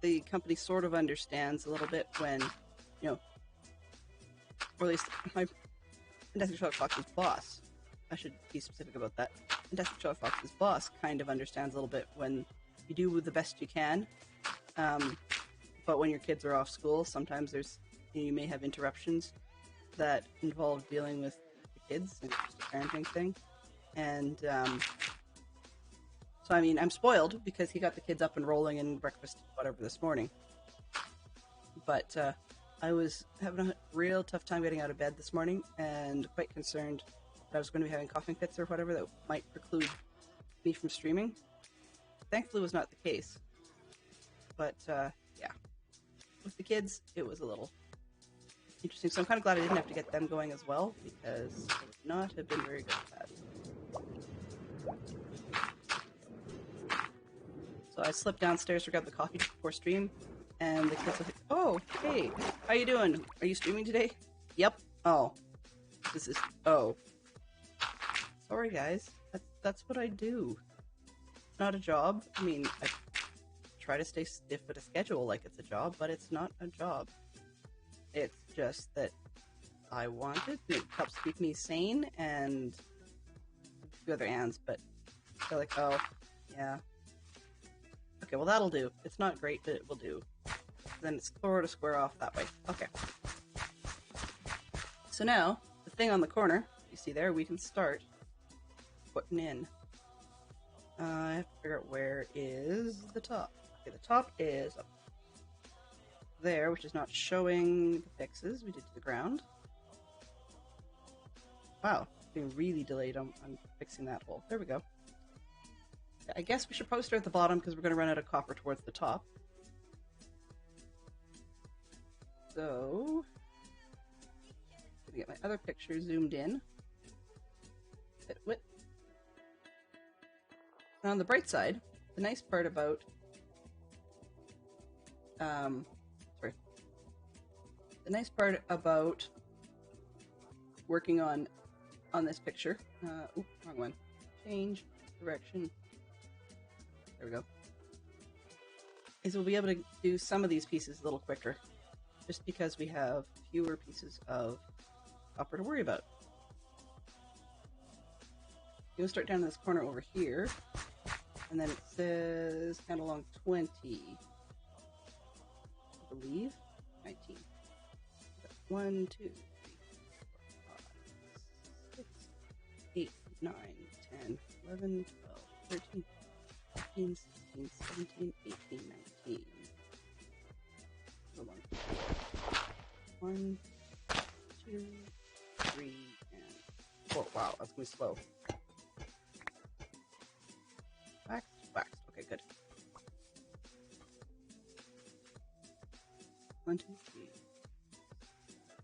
the company sort of understands a little bit when, you know, or at least my Fantastic Sherlock Fox's boss, I should be specific about that. Fantastic Sherlock Fox's boss kind of understands a little bit when you do the best you can. But when your kids are off school, sometimes you may have interruptions that involve dealing with the kids and just a parenting thing. And so, I mean, I'm spoiled because he got the kids up and rolling and breakfast, whatever, this morning. But I was having a real tough time getting out of bed this morning and quite concerned that I was going to be having coughing fits or whatever that might preclude me from streaming. Thankfully, it was not the case. But yeah, with the kids, it was a little interesting. So I'm kind of glad I didn't have to get them going as well, because I would not have been very good at that. So I slipped downstairs to grab the coffee before stream, and the kids were like, oh, hey, how you doing? Are you streaming today? Yep. Oh. Oh. Sorry, guys. That's what I do. It's not a job. I mean, I try to stay stiff with a schedule like it's a job, but it's not a job. It's just that I want it, and it helps keep me sane, and a few other ands, but they're like, oh, yeah. Okay, well, that'll do. It's not great, but it will do. Then it's sort of square off that way. Okay. So now, the thing on the corner, you see there, we can start putting in. I have to figure out where is the top. Okay, the top is up there, which is not showing the fixes we did to the ground. Wow, it's being really delayed on fixing that hole. There we go. I guess we should probably start at the bottom because we're going to run out of copper towards the top. So, I'm going to get my other picture zoomed in. Bit width. And on the bright side, the nice part about The nice part about working on this picture, oops, wrong one. Change direction. There we go. Is we'll be able to do some of these pieces a little quicker, just because we have fewer pieces of copper to worry about. You'll start down in this corner over here, and then it says count along 20, I believe, 19. 1, 2, 3, 4, 5, 6, 8, 9, 10, 11, 12, 13, 14, 16, 17, 18, 19. Hold on. 1, 2, 3, and 4. Wow, that's gonna be slow. Waxed, waxed. Okay, good. 1, 2, 3,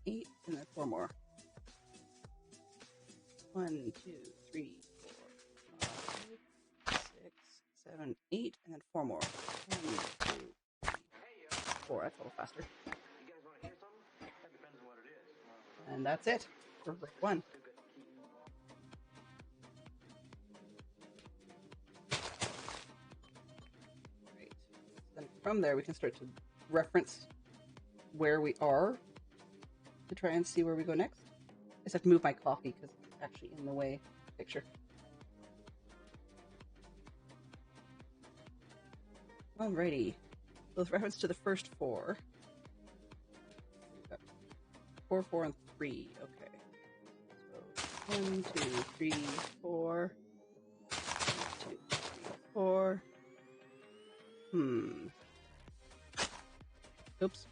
8, and then 4 more. 1, 2, 3, 4, 5, 6, 7, 8, and then 4 more. 1, 2, 3, 4. That's a little faster. You guys want to hear something? That depends on what it is. And that's it for break 1. Great. Then from there, we can start to reference where we are to try and see where we go next. I just have to move my coffee because it's actually in the way of the picture. Alrighty. So with reference to the first 4. 4, 4, and 3. Okay. So 1, 2, 3, 4. 1, 2, 3, 4. Oops.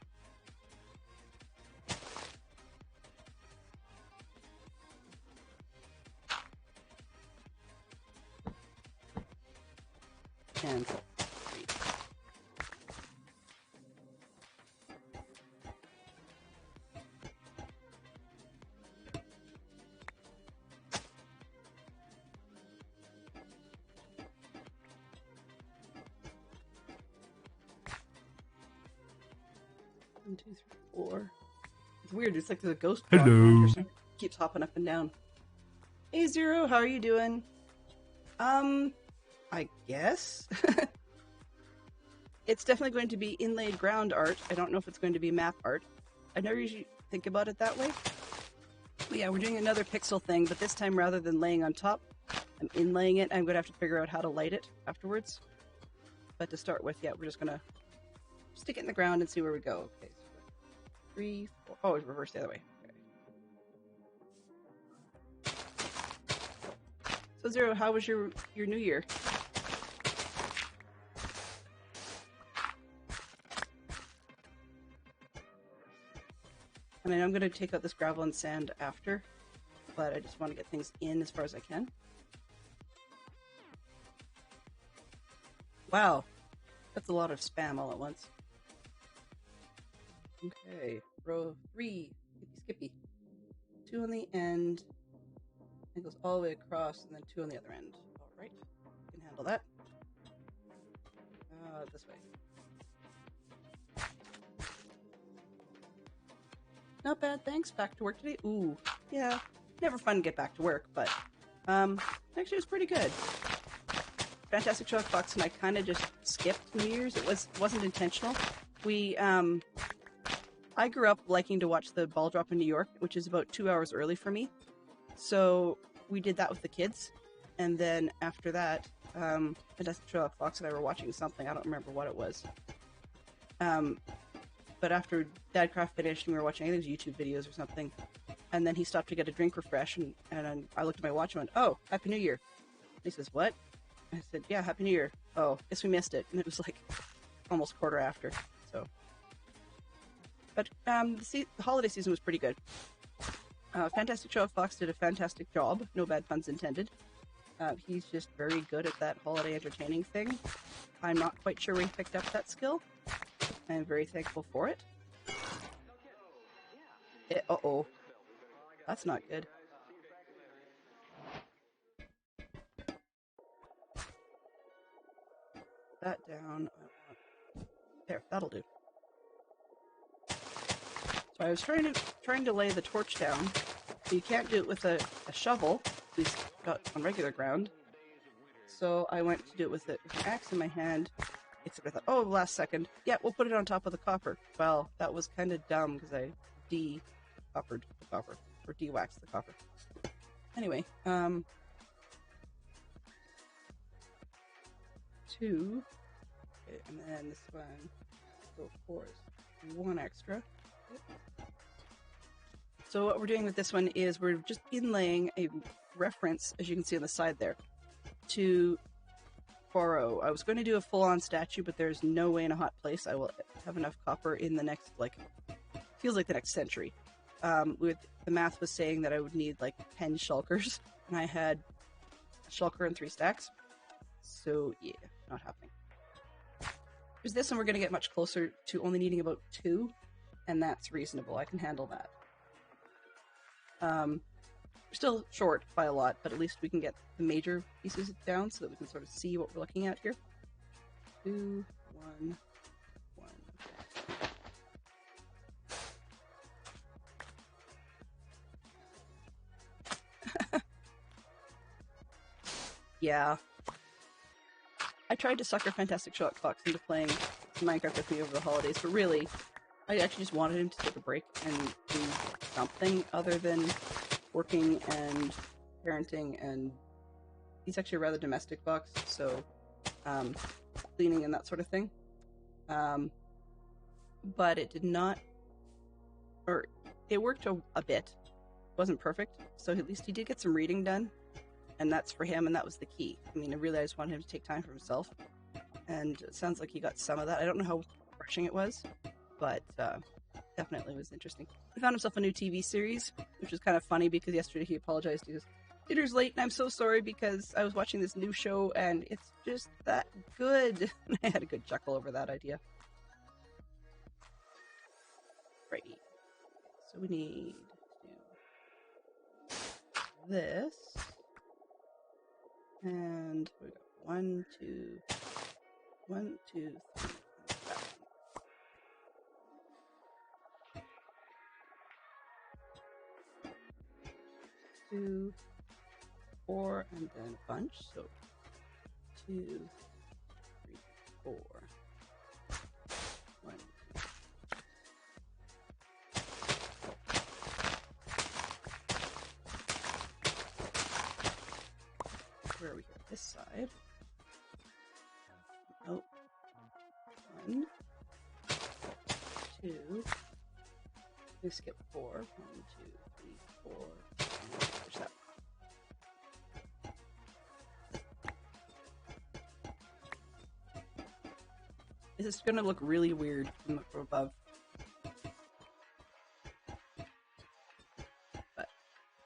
And 3. One, 2, 3, 4. It's weird. It's like there's a ghost. Hello. Keeps hopping up and down. Hey Zero, how are you doing? I guess it's definitely going to be inlaid ground art. I don't know if it's going to be map art. I never usually think about it that way. But yeah, we're doing another pixel thing, but this time rather than laying on top, I'm inlaying it. I'm going to have to figure out how to light it afterwards. But to start with, yeah, we're just going to stick it in the ground and see where we go. Okay, so 3, 4. Oh, it's reversed the other way. Okay. So Zero, how was your new year? I mean, I'm going to take out this gravel and sand after, but I just want to get things in as far as I can. Wow, that's a lot of spam all at once. Okay, row 3, skippy. 2 on the end, it goes all the way across, and then 2 on the other end. All right, we can handle that. This way. Not bad, thanks. Back to work today. Ooh, yeah, never fun to get back to work, but actually it was pretty good. Fantastic Show Fox and I kind of just skipped New Year's. It wasn't intentional. We I grew up liking to watch the ball drop in New York, which is about 2 hours early for me. So we did that with the kids, and then after that, Fantastic Show Fox and I were watching something. I don't remember what it was. But after Dadcraft finished, and we were watching, I think it was YouTube videos or something, and then he stopped to get a drink refresh, and I looked at my watch and went, "Oh, Happy New Year." And he says, "What?" I said, "Yeah, Happy New Year." "Oh, guess we missed it." And it was like almost quarter after. So, but the holiday season was pretty good. Fantastic Show Fox did a fantastic job. No bad puns intended. He's just very good at that holiday entertaining thing. I'm not quite sure where he picked up that skill. I'm very thankful for it. Uh-oh. That's not good. That down. There, that'll do. I was trying to lay the torch down. So you can't do it with a shovel, at least not on regular ground. So I went to do it with an axe in my hand. Except I thought, oh, last second. Yeah, we'll put it on top of the copper. Well, that was kind of dumb because I de-coppered the copper. Or de-waxed the copper. Anyway, 2. Okay, and then this one, so 4 is 1 extra. So what we're doing with this one is we're just inlaying a reference, as you can see on the side there, to Foro. I was going to do a full-on statue, but there's no way in a hot place I will have enough copper in the next, feels like the next century. With the math was saying that I would need 10 shulkers, and I had a shulker and 3 stacks. So yeah, not happening. There's this one we're going to get much closer to only needing about 2, and that's reasonable. I can handle that. We're still short by a lot, but at least we can get the major pieces down so that we can sort of see what we're looking at here. 2, 1, 1. Yeah. I tried to sucker Fantastic Sherlock Fox into playing Minecraft with me over the holidays, but really, I actually just wanted him to take a break and do something other than working and parenting, and he's actually a rather domestic fox, so cleaning and that sort of thing. But it did not, or it worked a bit. It wasn't perfect, so at least he did get some reading done, and that's for him, and that was the key. I mean, I just wanted him to take time for himself, and it sounds like he got some of that. I don't know how refreshing it was, but definitely was interesting. He found himself a new TV series, which was kind of funny because yesterday he apologized. He goes, "Dinner's late, and I'm so sorry because I was watching this new show, and it's just that good." I had a good chuckle over that idea. Right. So we need to do this. And we got 1, 2, 1, 2, 3. That one. 2, 4, and then a bunch. So 2, 3, 4. 1. Where are we here? This side. Nope. 1, 2. We skip 4. 1, 2, 3, 4. There's that. This is going to look really weird from above. But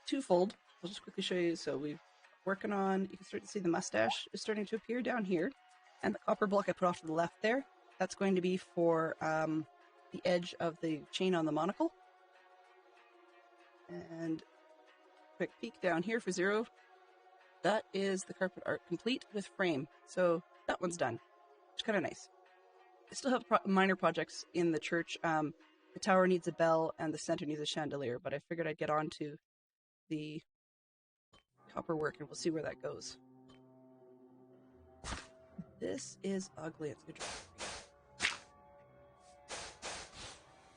twofold. I'll just quickly show you. So we're working on, you can start to see the mustache is starting to appear down here. And the copper block I put off to the left there, that's going to be for the edge of the chain on the monocle. And quick peek down here for 0. That is the carpet art complete with frame. So that one's done, which is kind of nice. I still have minor projects in the church. The tower needs a bell and the center needs a chandelier, but I figured I'd get on to the copper work and we'll see where that goes. This is ugly. It's good.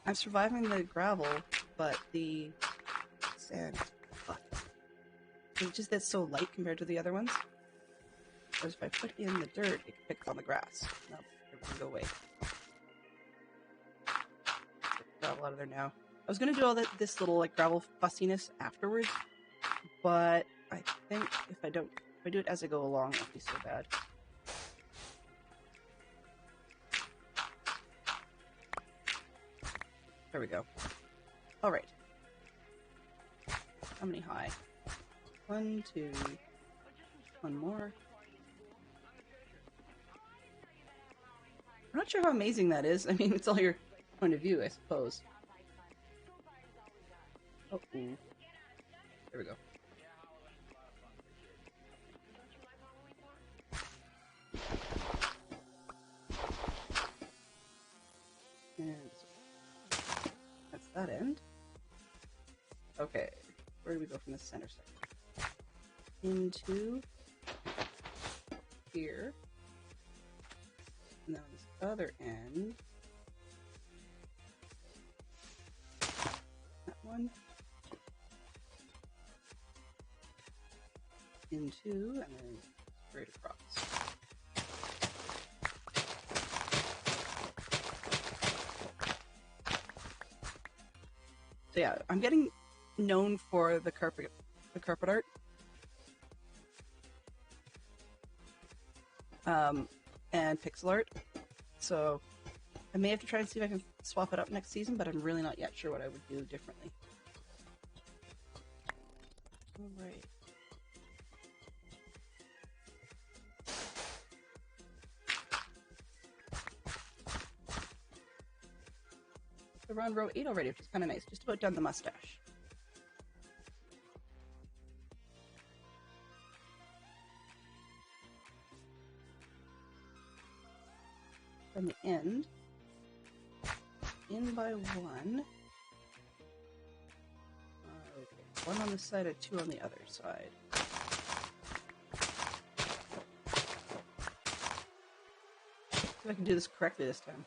I'm surviving the gravel, but the sand, fuck. It's just that's so light compared to the other ones. Whereas if I put in the dirt, it picks on the grass. Nope, it will go away. Get the gravel out of there now. I was gonna do all this little gravel fussiness afterwards, but I think if I do it as I go along, it won't be so bad. There we go. All right. How many high? 1, 2. 1 more. I'm not sure how amazing that is. I mean, it's all your point of view, I suppose. Oh, there we go. And that's that end. Okay, where do we go from the center section? Into here. And then on this other end, that one, into, and then straight across. So yeah, I'm getting known for the carpet art. And pixel art. So I may have to try and see if I can swap it up next season, but I'm really not yet sure what I would do differently. Alright. We're on row 8 already, which is kind of nice. Just about done the mustache. From the end, in by one. Okay, one on this side and two on the other side. See if I can do this correctly this time.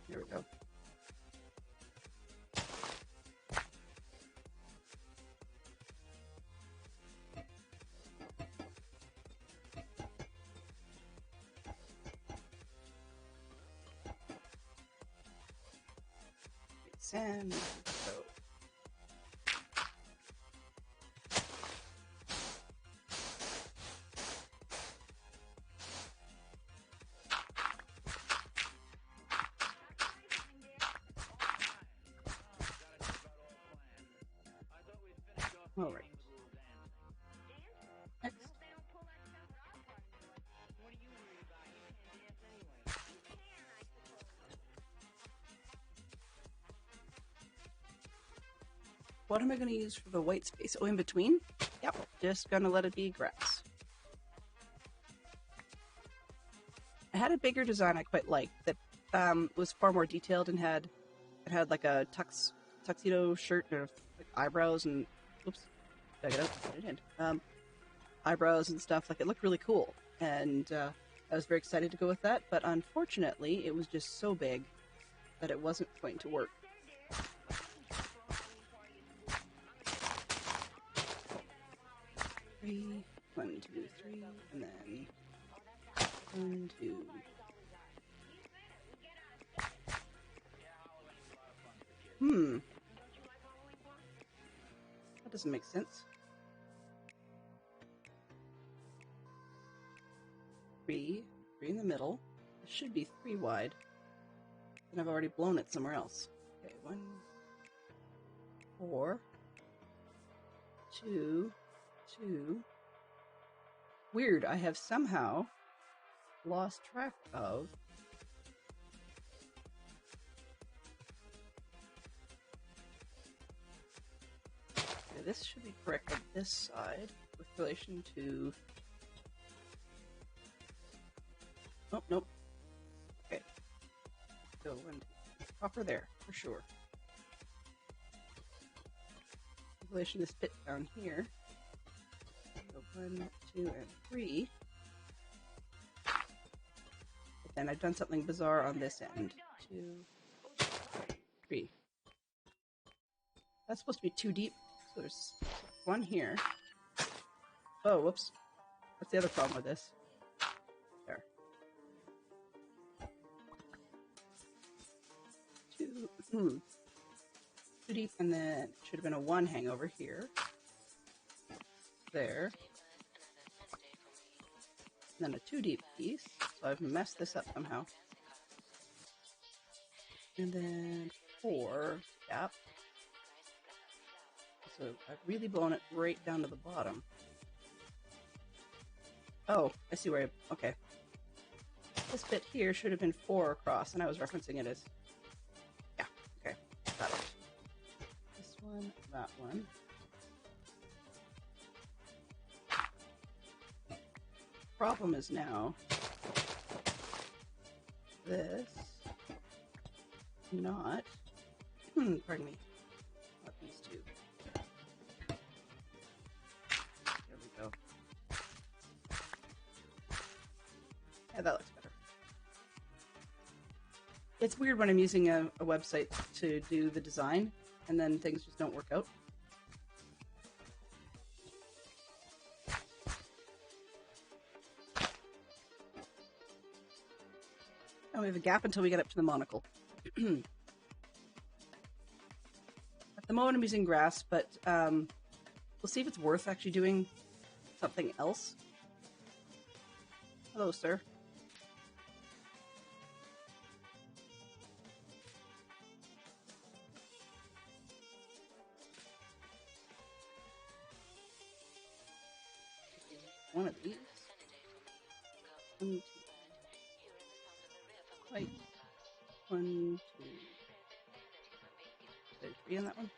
Here we go. And go. All right. Next. What am I going to use for the white space? Oh, in between? Yep, just going to let it be grass. I had a bigger design I quite liked that was far more detailed and had like a tuxedo shirt or like eyebrows and oops, did I get out? I did. Eyebrows and stuff. Like it looked really cool, and I was very excited to go with that. But unfortunately, it was just so big that it wasn't going to work. Three, 1, 2, 3, and then 1, 2. That doesn't make sense. 3 in the middle. It should be 3 wide. And I've already blown it somewhere else. Okay, 1, 4, 2, 2. Weird, I have somehow lost track of okay, this should be correct on this side with relation to oh nope. Okay. So 1, 2, proper there for sure. In relation to this bit down here. So 1, 2, and 3. But then I've done something bizarre on this end. 2, 3. That's supposed to be too deep. So there's 1 here. Oh, whoops. That's the other problem with this. There. 2. Too deep, and then it should have been a 1 hangover here. There. And then a 2 deep piece. So I've messed this up somehow. And then 4 gap. So I've really blown it right down to the bottom. Oh, I see where okay. This bit here should have been 4 across, and I was referencing it as, yeah, okay, got it. This one, that one. Problem is now, this, not Pardon me. Not these two. There we go. Yeah, that looks better. It's weird when I'm using a website to do the design, and then things just don't work out. Oh, we have a gap until we get up to the monocle. At the moment I'm using grass, but we'll see if it's worth actually doing something else. Hello, sir. One of these. Wait. 1, 2. There's 3 on that one.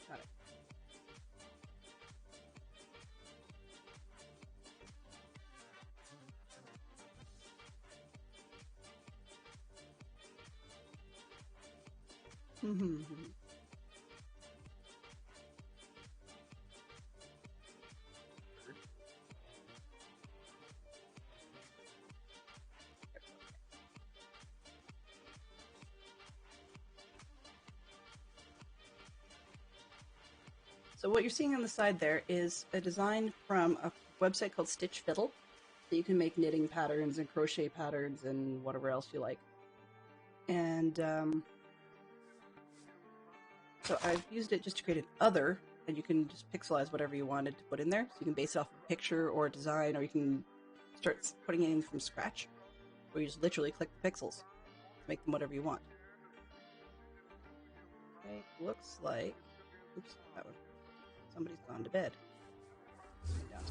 Got it. So what you're seeing on the side there is a design from a website called Stitch Fiddle. So you can make knitting patterns and crochet patterns and whatever else you like. And so I've used it just to create an other, and you can just pixelize whatever you wanted to put in there. So you can base it off a picture or a design, or you can start putting it in from scratch, where you just literally click the pixels to make them whatever you want. Okay, looks like, oops, that one. Somebody's gone to bed. Down.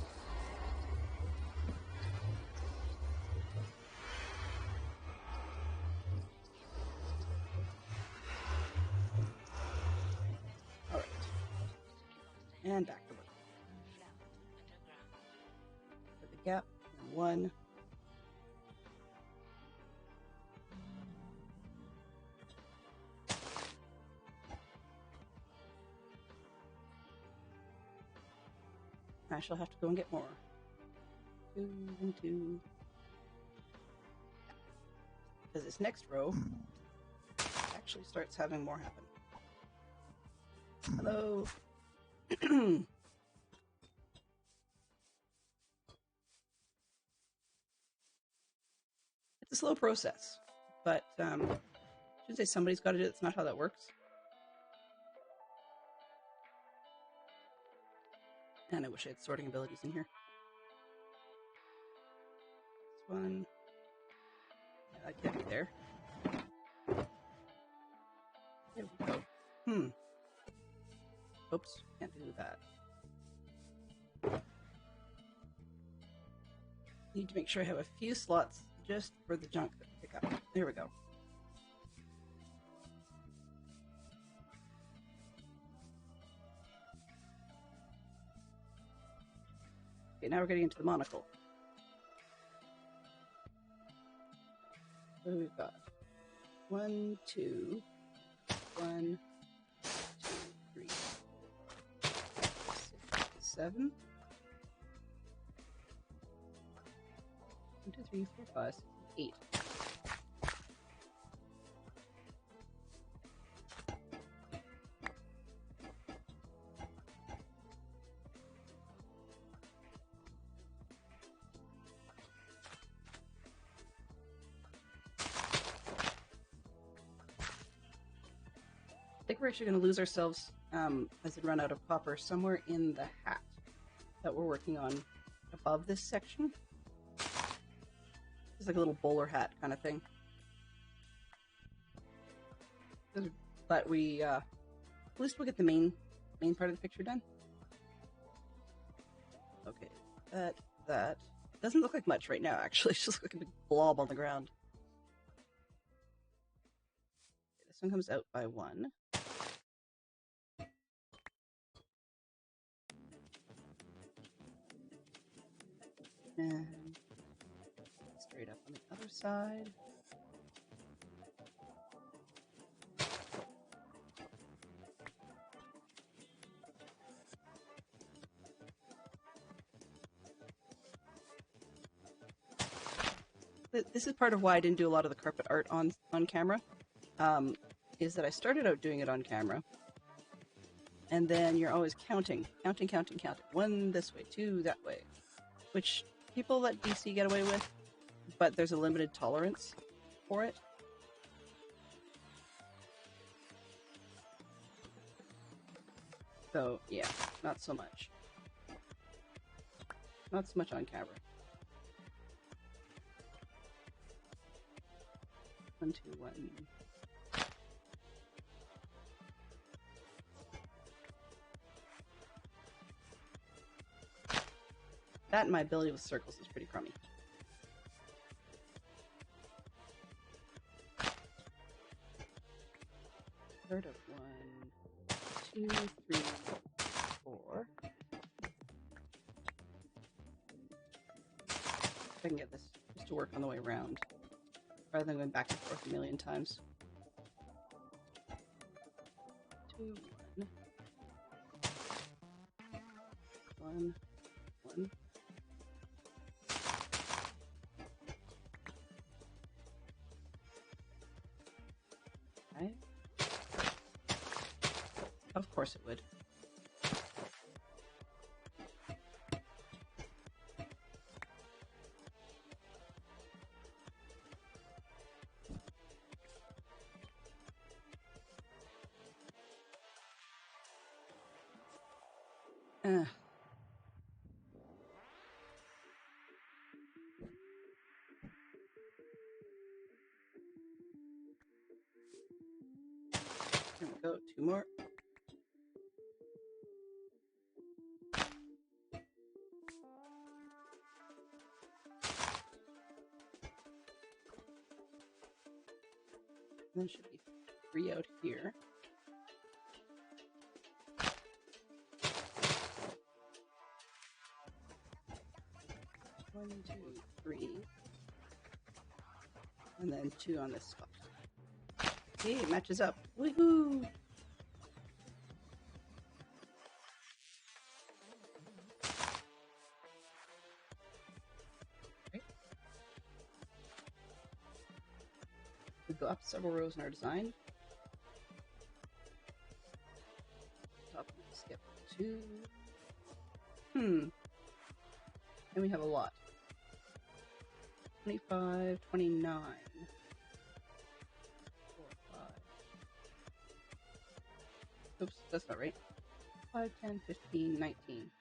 All right, and back to work. Put the gap in 1. I shall have to go and get more. 2 and 2. Because this next row actually starts having more happen. Hello. It's a slow process, but I should say somebody's got to do it. It's not how that works. And I wish I had sorting abilities in here. This one. Yeah, that can't be there. There we go. Oops, can't do that. Need to make sure I have a few slots just for the junk that I pick up. There we go. Okay, now we're getting into the monocle. What do we've got? 1, 2, 1, 2, 3, 4, 5, 6, 7. 1, 2, 3, 4, 5, 6, 8. I think we're actually going to lose ourselves as we run out of copper somewhere in the hat that we're working on above this section. It's like a little bowler hat kind of thing. But we, at least we'll get the main part of the picture done. Okay, that doesn't look like much right now, actually. It's just like a big blob on the ground. Okay, this one comes out by 1. And straight up on the other side. This is part of why I didn't do a lot of the carpet art on camera, is that I started out doing it on camera, and then you're always counting. One this way, two that way, which people let DC get away with, but there's a limited tolerance for it. So, yeah, not so much. Not so much on camera. 1, 2, 1. That and my ability with circles is pretty crummy. Third of 1, 2, 3, 4. If I can get this just to work on the way around, rather than going back and forth a million times. 2, 1. 1, 1. Okay. Of course it would. There we go, 2 more. And there should be 3 out here. One, 2, 3. And then 2 on this spot. Okay, it matches up. Woohoo! Okay. We go up several rows in our design. Top, skip 2. And we have a lot. 25, 29. 4, 5. Oops, that's not right. 5, 10, 15, 19.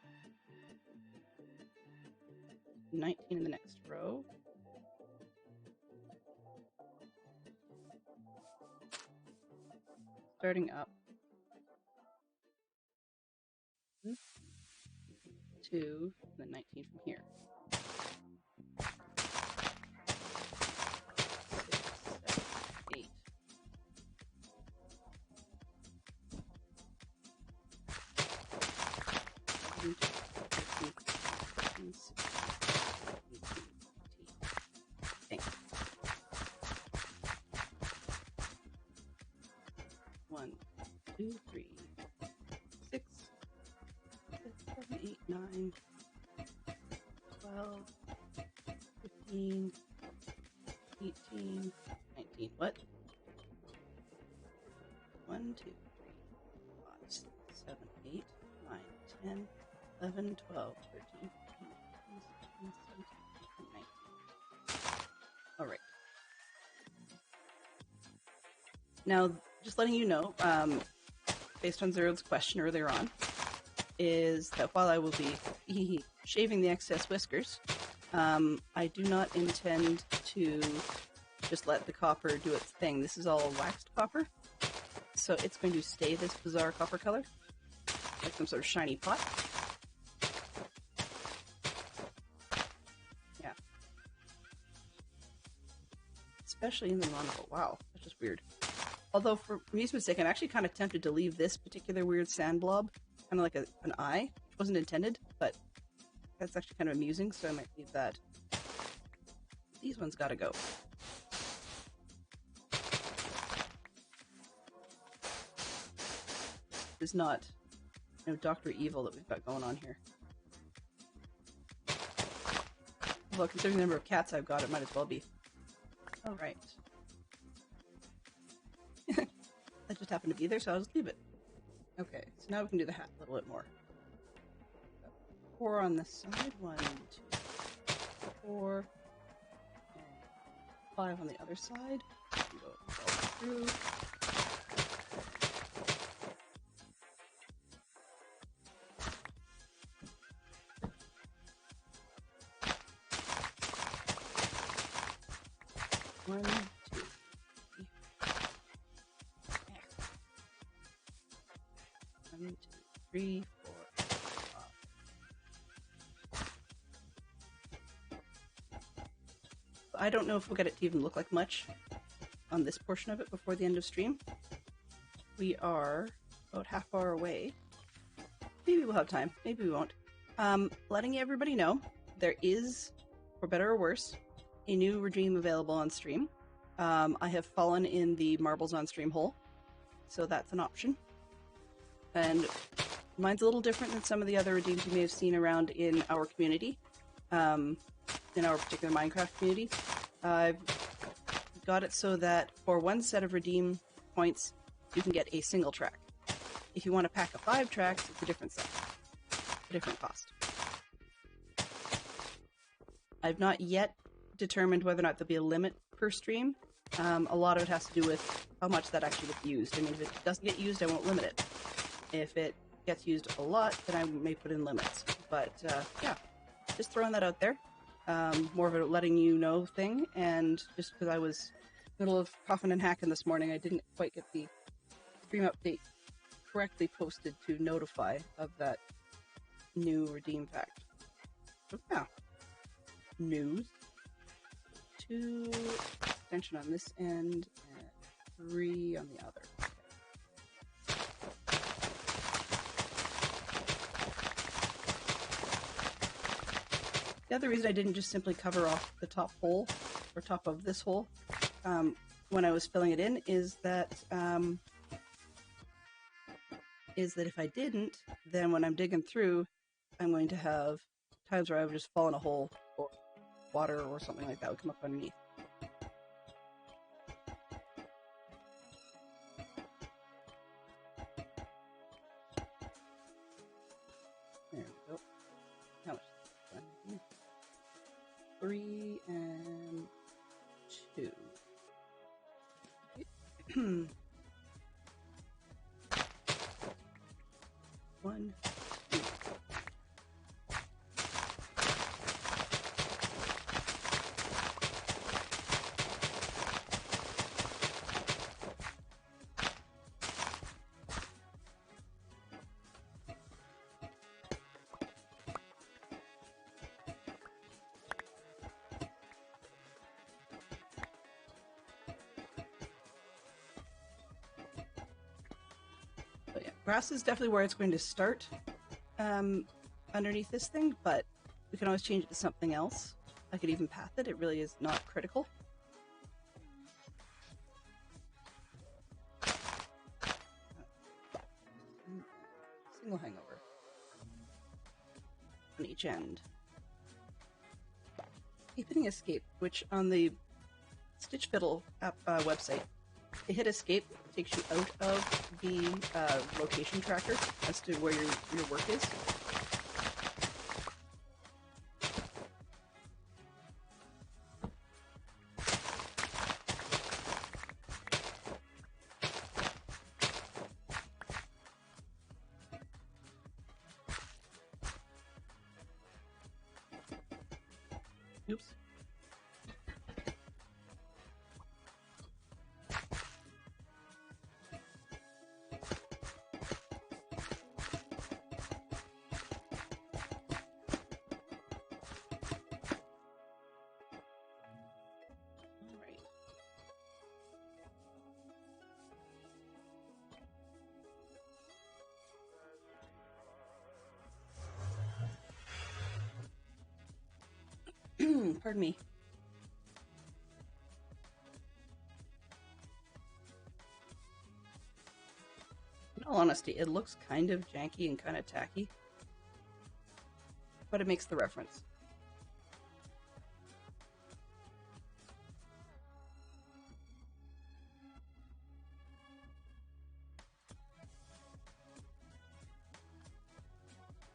19 in the next row. Starting up. 2, and then 19 from here. 6, 7, 8. 13, 14, 15, 16, 17, 18. Thanks. 1, 2, 3, 6, 7, 8, 9, 12, 15, 18, 19. What? 1, 2, 3, 4, 5, 6, 7, 8, 9, 10, 11, 12, 13, 14, 15, 16, 17, 18, 19. All right. Now, just letting you know, based on Zerod's question earlier on, is that while I will be shaving the excess whiskers, I do not intend to just let the copper do its thing. This is all waxed copper, so it's going to stay this bizarre copper color, like some sort of shiny pot. Yeah. Especially in the monocle. Wow, that's just weird. Although, for amusement's sake, I'm actually kind of tempted to leave this particular weird sand blob kind of like an eye. It wasn't intended, but That's actually kind of amusing, so I might leave that. These ones gotta go. It's not Dr. Evil that we've got going on here. Well, considering the number of cats I've got, it might as well be. Alright. That just happened to be there, so I'll just leave it. Okay, so now we can do the hat a little bit more. 4 on this side. 1, 2, 4. 5 on the other side. Go all through. One, two, three. Yeah. 1, 2, 3, 4, 5. I don't know if we'll get it to even look like much on this portion of it before the end of stream. We are about half hour away. Maybe we'll have time. Maybe we won't. Letting everybody know there is, for better or worse, a new regime available on stream. I have fallen in the marbles on stream hole, so that's an option. And mine's a little different than some of the other redeems you may have seen around in our community, in our particular Minecraft community. I've got it so that for one set of redeem points, you can get a single track. If you want a pack of 5 tracks, it's a different set, a different cost. I've not yet determined whether or not there'll be a limit per stream. A lot of it has to do with how much that actually gets used. I mean, if it doesn't get used, I won't limit it. If it gets used a lot, then I may put in limits. But yeah, just throwing that out there. More of a letting you know thing, and just because I was in the middle of coughing and hacking this morning, I didn't quite get the stream update correctly posted to notify of that new redeem fact. So yeah, news. 2 extension on this end and 3 on the other. The other reason I didn't just simply cover off the top hole, or top of this hole, when I was filling it in, is that if I didn't, then when I'm digging through, I'm going to have times where I would just fall in a hole, or water or something like that would come up underneath. There we go. How much? 3 and 2. 1, 2. So yeah, grass is definitely where it's going to start underneath this thing, but we can always change it to something else. I could even path it. It really is not critical. Single hangover on each end. Hitting escape, which on the Stitch Fiddle app, website, to hit escape takes you out of the location tracker as to where your work is. Oops. Pardon me. In all honesty, it looks kind of janky and kind of tacky, but it makes the reference.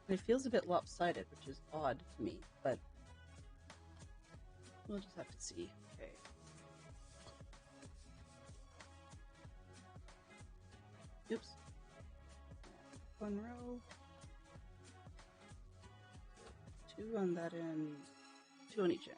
It feels a bit lopsided, which is odd to me, but we'll just have to see. Okay. Oops. One row. 2 on that end. 2 on each end.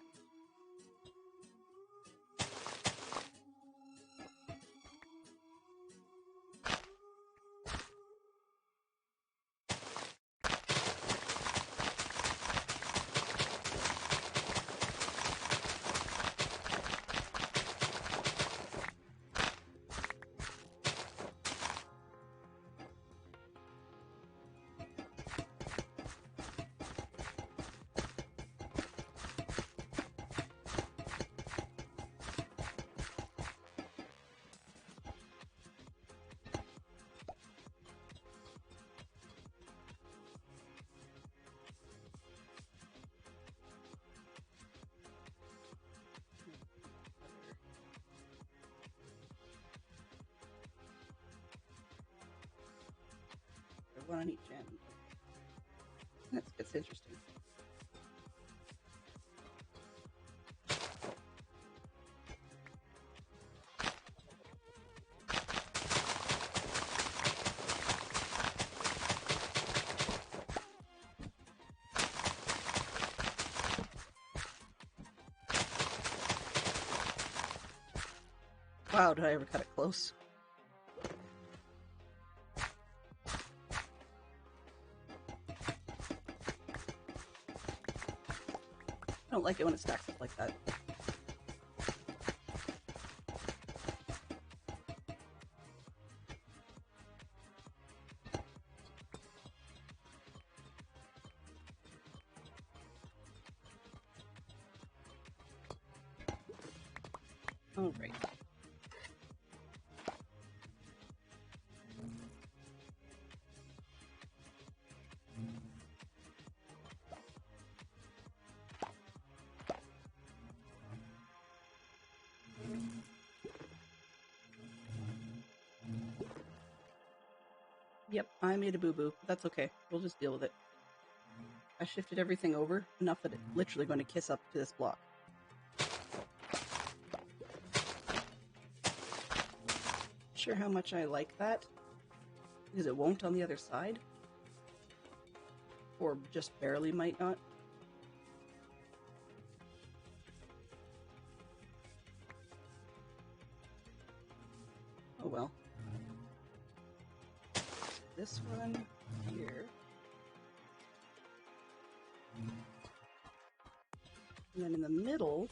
One on each end. That's interesting. Wow, did I ever cut it close? I don't like it when it stacks up like that. All right. Yep, I made a boo-boo. That's okay. We'll just deal with it. I shifted everything over enough that it's literally going to kiss up to this block. Not sure how much I like that, because it won't on the other side. Or just barely might not. Oh well. This one here. And then in the middle,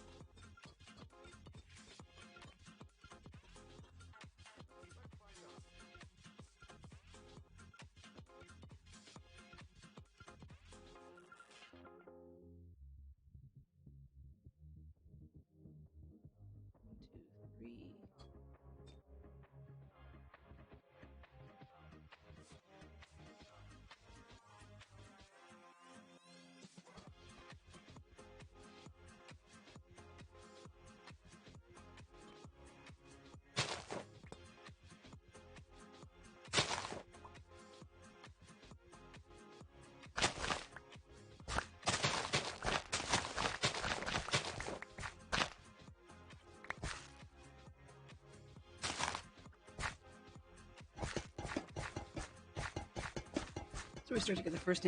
so we start to get the first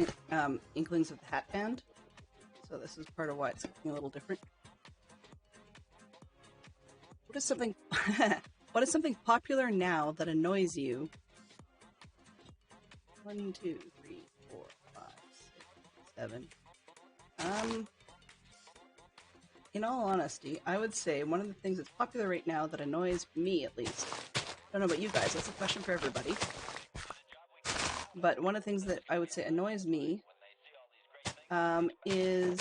inklings of the hat band. So this is part of why it's looking a little different. What is something what is something popular now that annoys you? 1, 2, 3, 4, 5, 6, 7. In all honesty, I would say one of the things that's popular right now that annoys me, at least. I don't know about you guys. That's a question for everybody. But one of the things that I would say annoys me is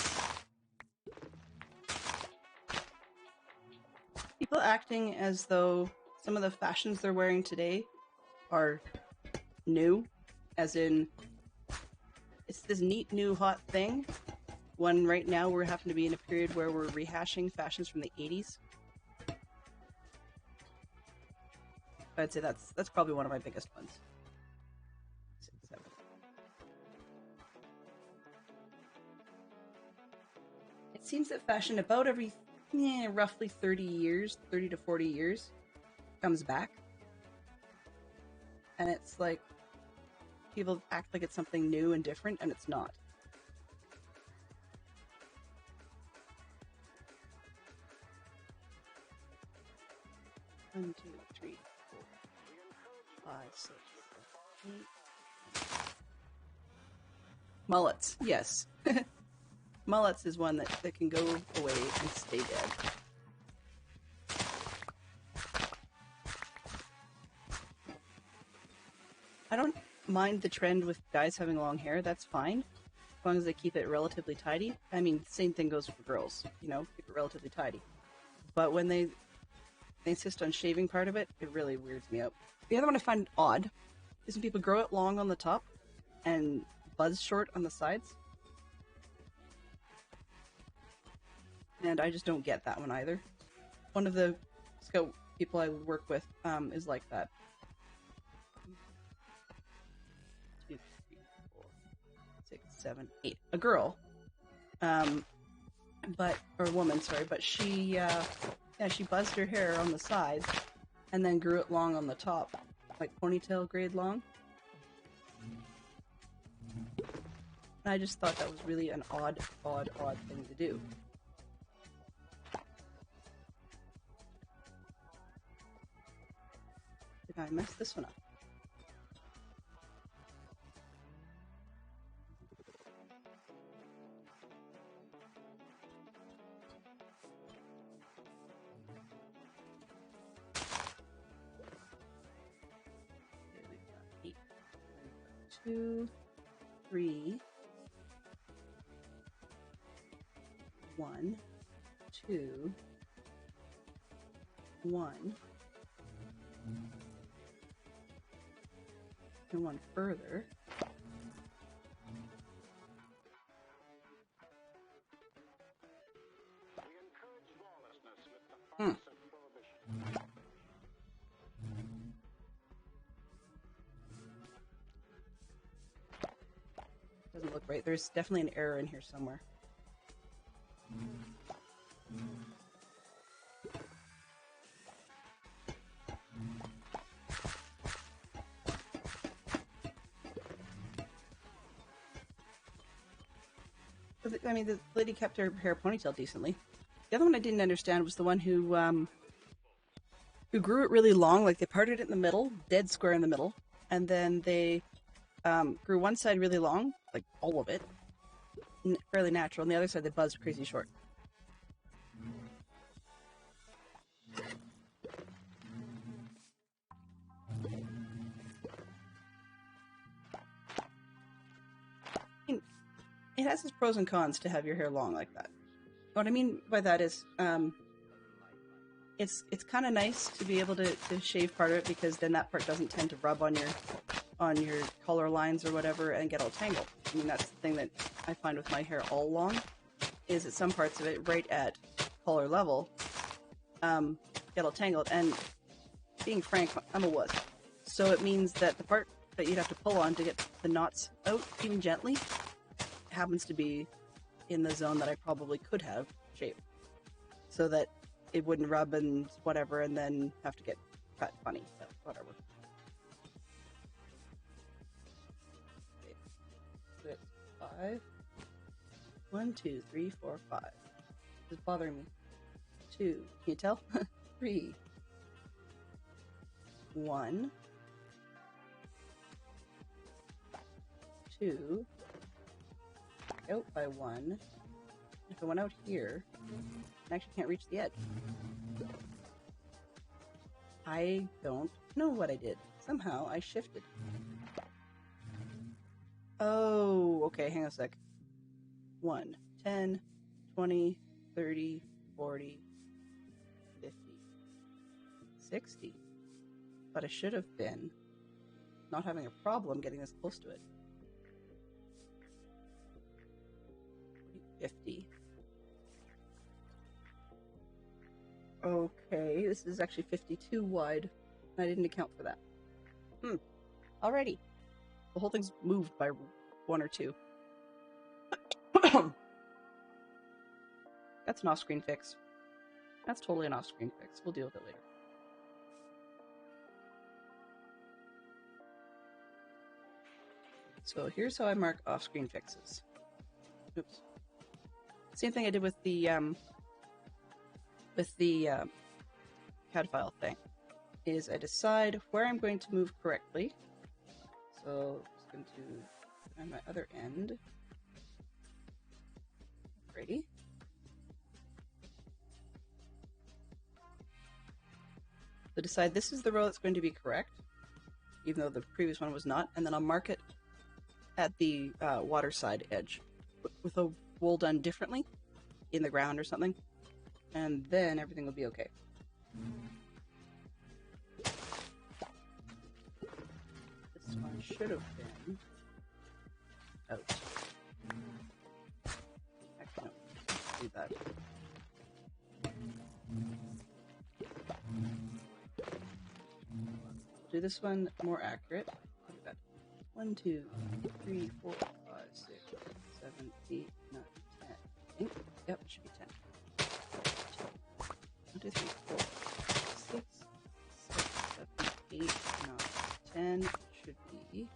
people acting as though some of the fashions they're wearing today are new, as in it's this neat new hot thing, when right now we're having to be in a period where we're rehashing fashions from the 80s. I'd say that's probably one of my biggest ones. 6, 7. It seems that fashion about every roughly 30 years, 30 to 40 years, comes back. And it's like people act like it's something new and different, and it's not. One, 2, 3, 4, 5, 6, 7, 8. Mullets, yes. Mullets is one that can go away and stay dead. I don't mind the trend with guys having long hair, that's fine. As long as they keep it relatively tidy. I mean, same thing goes for girls, you know, keep it relatively tidy. But when they insist on shaving part of it, it really weirds me out. The other one I find odd is when people grow it long on the top and buzz short on the sides. And I just don't get that one either. One of the scout people I work with is like that. 2, 3, 4, 6, 7, 8. A girl, or a woman, sorry, but she buzzed her hair on the sides and then grew it long on the top, like ponytail grade long. And I just thought that was really an odd thing to do. Did I mess this one up? Okay, we've got 8. 2, 3, 1, 2, 1, and one further. Doesn't look right. There's definitely an error in here somewhere. I mean, the lady kept her hair ponytailed decently. The other one I didn't understand was the one who grew it really long, like they parted it in the middle, dead square in the middle, and then they grew one side really long, like all of it, fairly natural, and the other side they buzzed crazy short. I mean, it has its pros and cons to have your hair long like that. What I mean by that is, it's kind of nice to be able to shave part of it, because then that part doesn't tend to rub on your collar lines or whatever and get all tangled. I mean, that's the thing that I find with my hair all long, is that some parts of it right at collar level get all tangled. And being frank, I'm a wuss, so it means that the part that you'd have to pull on to get the knots out, even gently, happens to be in the zone that I probably could have shaved, so that it wouldn't rub and whatever, and then have to get cut funny, but whatever. Okay. 6, 5. 1, 2, 3, 4, 5. This is bothering me. 2. Can you tell? 3. 1. 2. Out by 1. If I went out here, I actually can't reach the edge. I don't know what I did. Somehow I shifted. Oh, okay, hang on a sec. 1, 10, 20, 30, 40, 50. 60. But I should have been not having a problem getting this close to it. 50. Okay, this is actually 52 wide. I didn't account for that. Alrighty. The whole thing's moved by 1 or 2. That's an off-screen fix. That's totally an off-screen fix. We'll deal with it later. So here's how I mark off-screen fixes. Oops. Same thing I did with the CAD file thing. Is I decide where I'm going to move correctly. So I'm just going to on my other end. Ready? So decide this is the row that's going to be correct, even though the previous one was not, and then I'll mark it at the water side edge with a wool done differently in the ground or something, and then everything will be okay. This one should have been out. Actually, no, do that. Do this one more accurate. Look at that. 1, 2, 3, 4, 5, 6, 7, 8, 9, 10. I think. Yep, it should be 10. 1, 2, 3, 4, 5, 6, 7, 8, 9, 10. Should be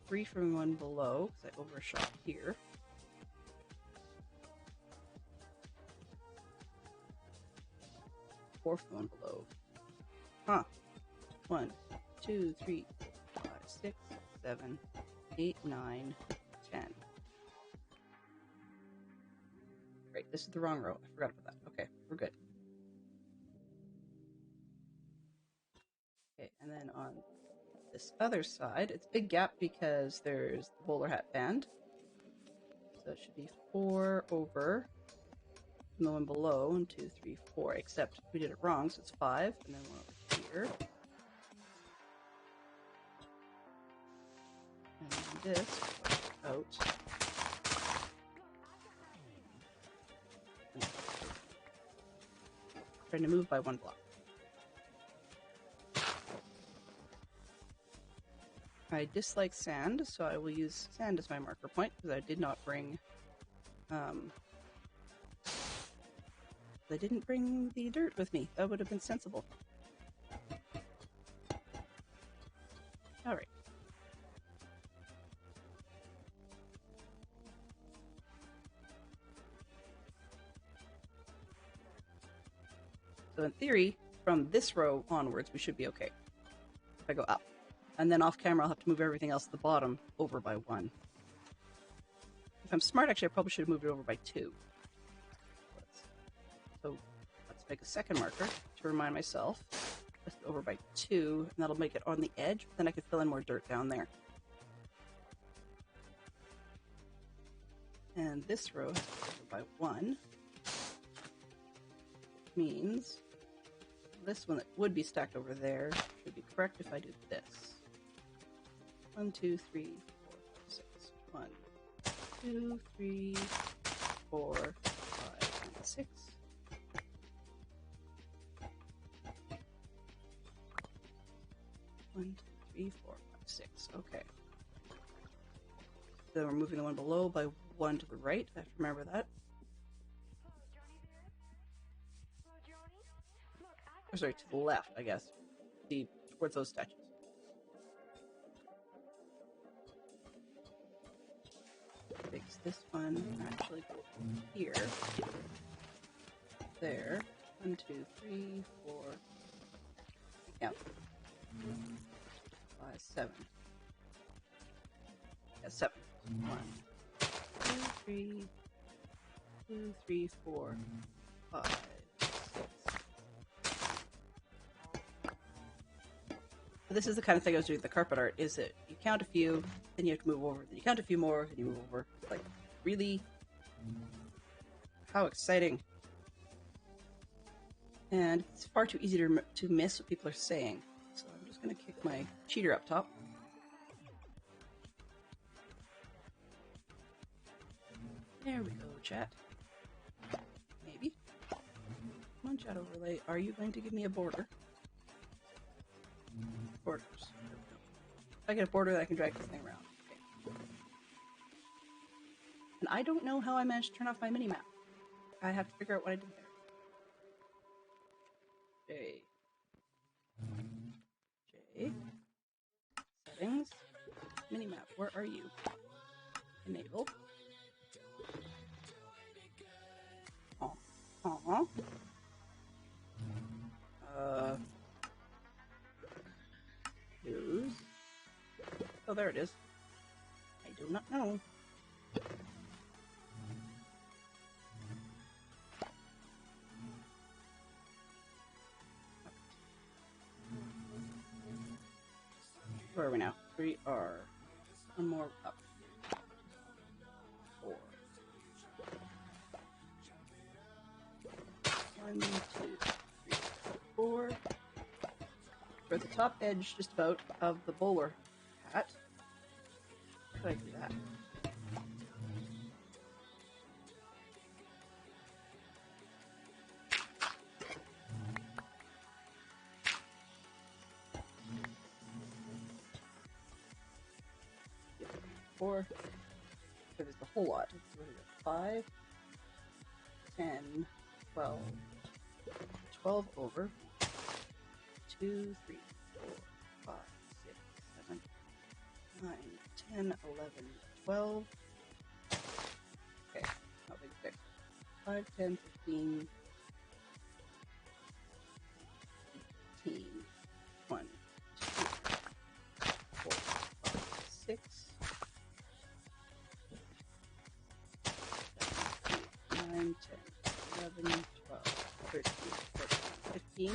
3 from one below, because I overshot here. Four from one below. Huh. 1, 2, 3, 4, 5, 6, 7, 8, 9, 10. Great, this is the wrong row. I forgot about that. Okay, we're good. Okay, and then on this other side, it's a big gap because there's the bowler hat band. So it should be 4 over from the one below. 1, 2, 3, 4, except we did it wrong, so it's 5, and then 1 over here. And then this out. Trying to move by 1 block. I dislike sand, so I will use sand as my marker point because I did not bring. I didn't bring the dirt with me. That would have been sensible. All right. So in theory, from this row onwards, we should be okay. If I go up. And then off camera, I'll have to move everything else at the bottom over by 1. If I'm smart, actually, I probably should have moved it over by 2. So let's make a second marker to remind myself. Let's go over by 2, and that'll make it on the edge. Then I can fill in more dirt down there. And this row has to go over by 1. Which means this one that would be stacked over there should be correct if I do this. 1, 2, 3, 4, 5, 6. 1, 2, 3, 4, 5, and 6. One, 2, 3, 4, 5, 6. Okay. Then we're moving the one below by 1 to the right. I have to remember that. Or sorry, to the left, I guess. Towards those statues. Fix this one. Actually go here. There. 1, 2, 3, 4. Yeah. 5, 7. Yeah, 7. 1, 2, 3, 2, 3, 4, 5, 6. But this is the kind of thing I was doing with the carpet art, is that you count a few, then you have to move over, then you count a few more, then you move over. Like, really? How exciting. And it's far too easy to miss what people are saying. So I'm just going to kick my cheater up top. There we go, chat. Maybe. Come on, chat overlay. Are you going to give me a border? Borders. If I get a border, I can drag this thing around. Okay. And I don't know how I managed to turn off my mini-map. I have to figure out what I did there. J. Settings. Minimap. Where are you? Enable. Use. Oh, there it is. I do not know. Where are we now? We are one more up. 4. 1, 2, 3, 4. We're at the top edge, just about, of the bowler hat. How could I do that? Yep. 4. So there's the whole lot. What is it? 5, 10, 12. 12 over. 2, 3, 4, 5, 6, 7, 9, 10, 11, 12. Okay, not big there. 5, 10, 15, 18, 1, 2, 4, 5, 6, 7, 8, 9, 10, 11, 12, 13, 14, 15,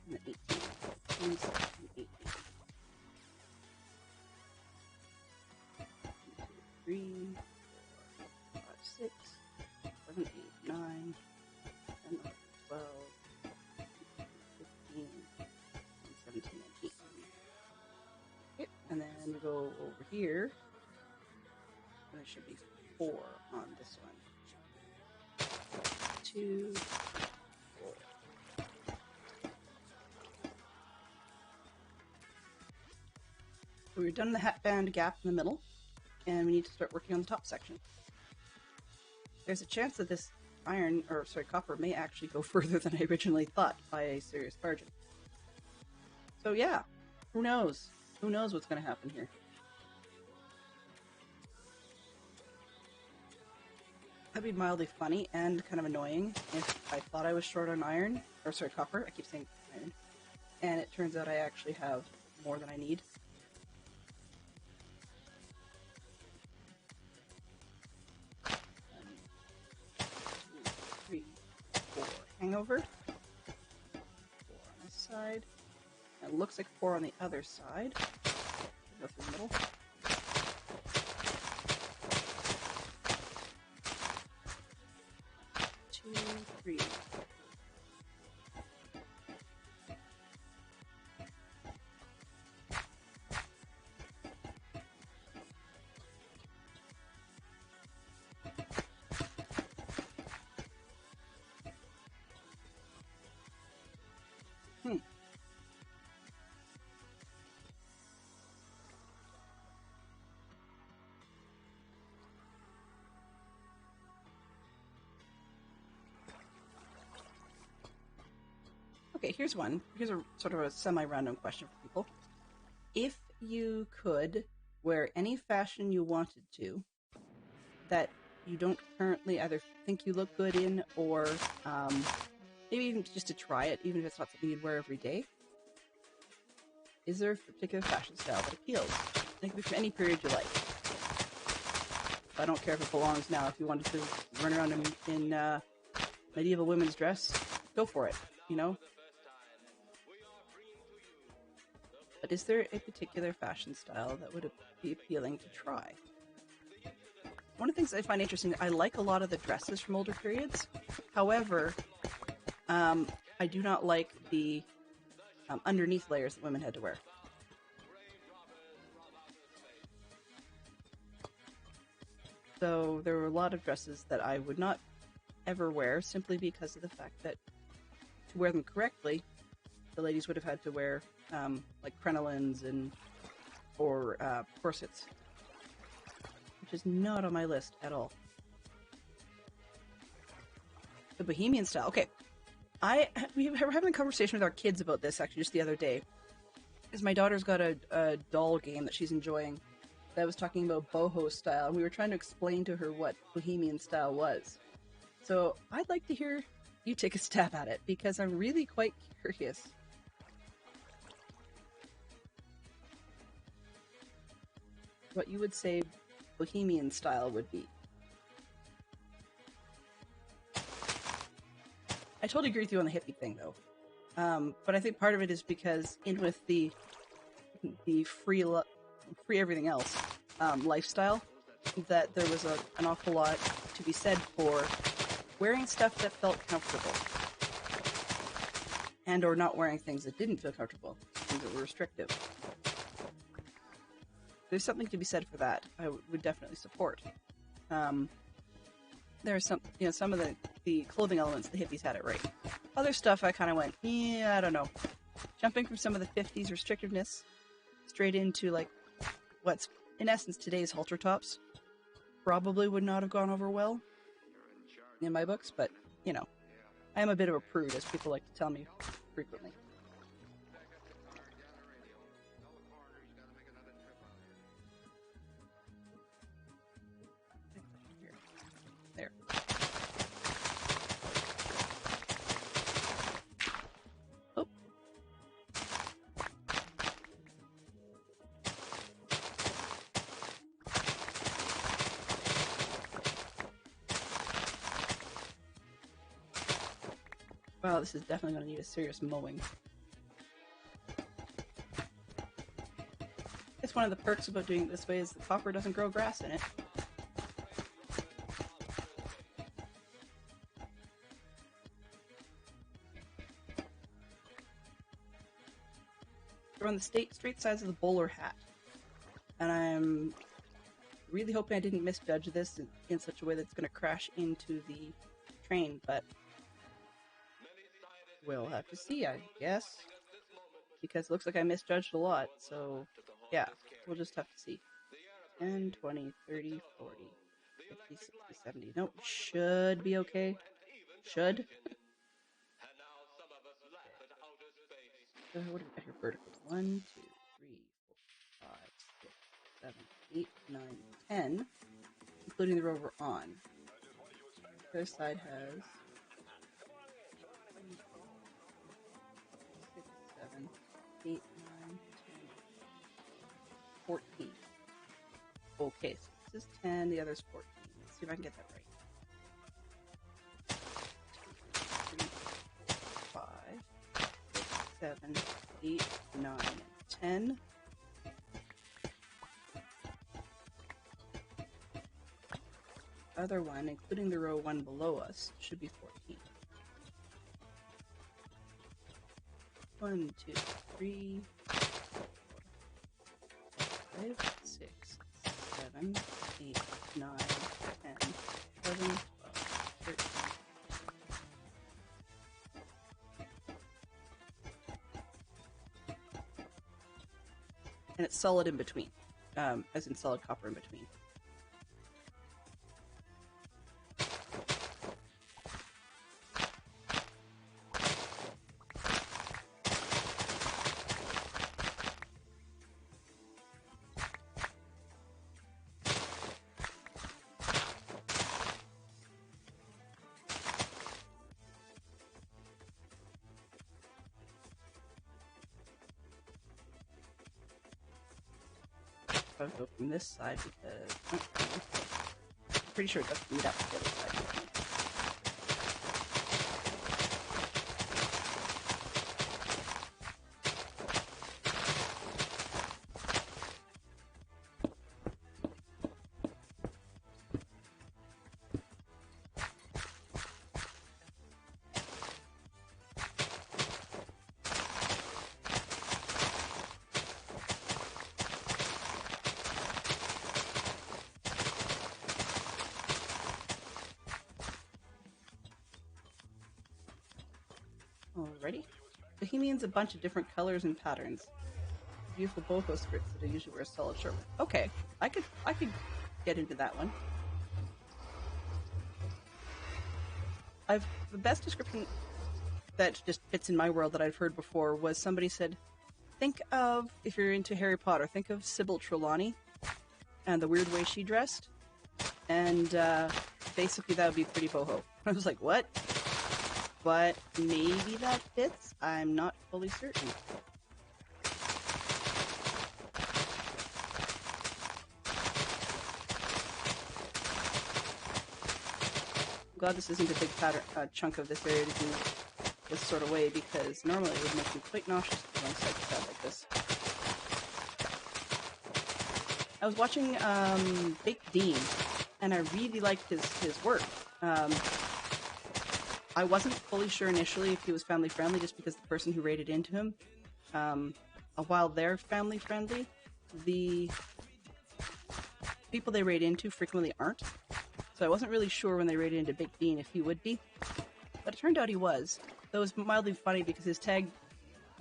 and 18, 19, 18. 3, 4, 5, 6, 7, 8, 9, 10, 11, 12, 15, and 17, and 18. Okay, and then we go over here, and there should be 4 on this one. 2, 4. So we're done the hat band gap in the middle, and we need to start working on the top section. There's a chance that this copper may actually go further than I originally thought by a serious margin. So yeah, who knows? Who knows what's going to happen here? That'd be mildly funny and kind of annoying if I thought I was short on copper. I keep saying iron. And it turns out I actually have more than I need. 1, 2, 3, 4. Hangover. 4 on this side. It looks like 4 on the other side. Go through the middle. 2, 3. Okay, here's one. Here's a sort of a semi-random question for people. If you could wear any fashion you wanted to that you don't currently either think you look good in or maybe even just to try it, even if it's not something you'd wear every day, is there a particular fashion style that appeals? It can be from any period you like. I don't care if it belongs now. If you wanted to run around in medieval women's dress, go for it, you know? But is there a particular fashion style that would be appealing to try? One of the things I find interesting, I like a lot of the dresses from older periods. However, I do not like the underneath layers that women had to wear. So there were a lot of dresses that I would not ever wear simply because of the fact that to wear them correctly, the ladies would have had to wear like crinolines or corsets, which is not on my list at all. The bohemian style. Okay, we were having a conversation with our kids about this actually just the other day, because my daughter's got a doll game that she's enjoying that was talking about boho style, and we were trying to explain to her what bohemian style was. So I'd like to hear you take a stab at it, because I'm really quite curious. What you would say bohemian style would be. I totally agree with you on the hippie thing, though. But I think part of it is because in with the free everything else lifestyle, that there was an awful lot to be said for wearing stuff that felt comfortable, and or not wearing things that didn't feel comfortable, things that were restrictive. There's something to be said for that. I would definitely support. There are some of the clothing elements the hippies had it right. Other stuff I kind of went, yeah, I don't know. Jumping from some of the 50s restrictiveness straight into like what's in essence today's halter tops probably would not have gone over well in my books, but you know, I am a bit of a prude, as people like to tell me frequently. There. Oh. Wow, this is definitely going to need a serious mowing. It's one of the perks about doing it this way is the copper doesn't grow grass in it. We're on the straight sides of the bowler hat, and I'm really hoping I didn't misjudge this in such a way that's going to crash into the train, but we'll have to see, I guess, because it looks like I misjudged a lot, so yeah, we'll just have to see. 10, 20, 30, 40, 50, 60, 70. Nope, should be okay. Should. So what do we got here? Verticals. 1, 2, 3, 4, 5, 6, 7, 8, 9, 10, including the row we're on. The other side has 6, 7, 8, 9, 10, 14. Okay, so this is 10, the other's 14. Let's see if I can get that right. 2, 3, 4, 5, 6, 7, 8, 9, 10. Other one, including the row one below us, should be 14. 1, 2, 3, 4, 5, 6, 7, 8, 9, 10, 11, 12, 13. And it's solid in between, as in solid copper in between. I'll go from this side because I'm pretty sure it doesn't meet up with the other side. Alrighty. Bohemian's a bunch of different colors and patterns. Beautiful boho skirts that I usually wear a solid shirt with. Okay, I could get into that one. The best description that just fits in my world that I've heard before was somebody said, think of, if you're into Harry Potter, think of Sybil Trelawney and the weird way she dressed. And basically that would be pretty boho. I was like, what? But maybe that fits? I'm not fully certain. I'm glad this isn't a big chunk of this area to do this sort of way, because normally it would make me quite nauseous to go on side to side like this. I was watching Baked Dean, and I really liked his work. I wasn't fully sure initially if he was family friendly, just because the person who rated into him, while they're family friendly, the people they rate into frequently aren't. So I wasn't really sure when they rated into Baked Dean if he would be, but it turned out he was. That was mildly funny because his tag,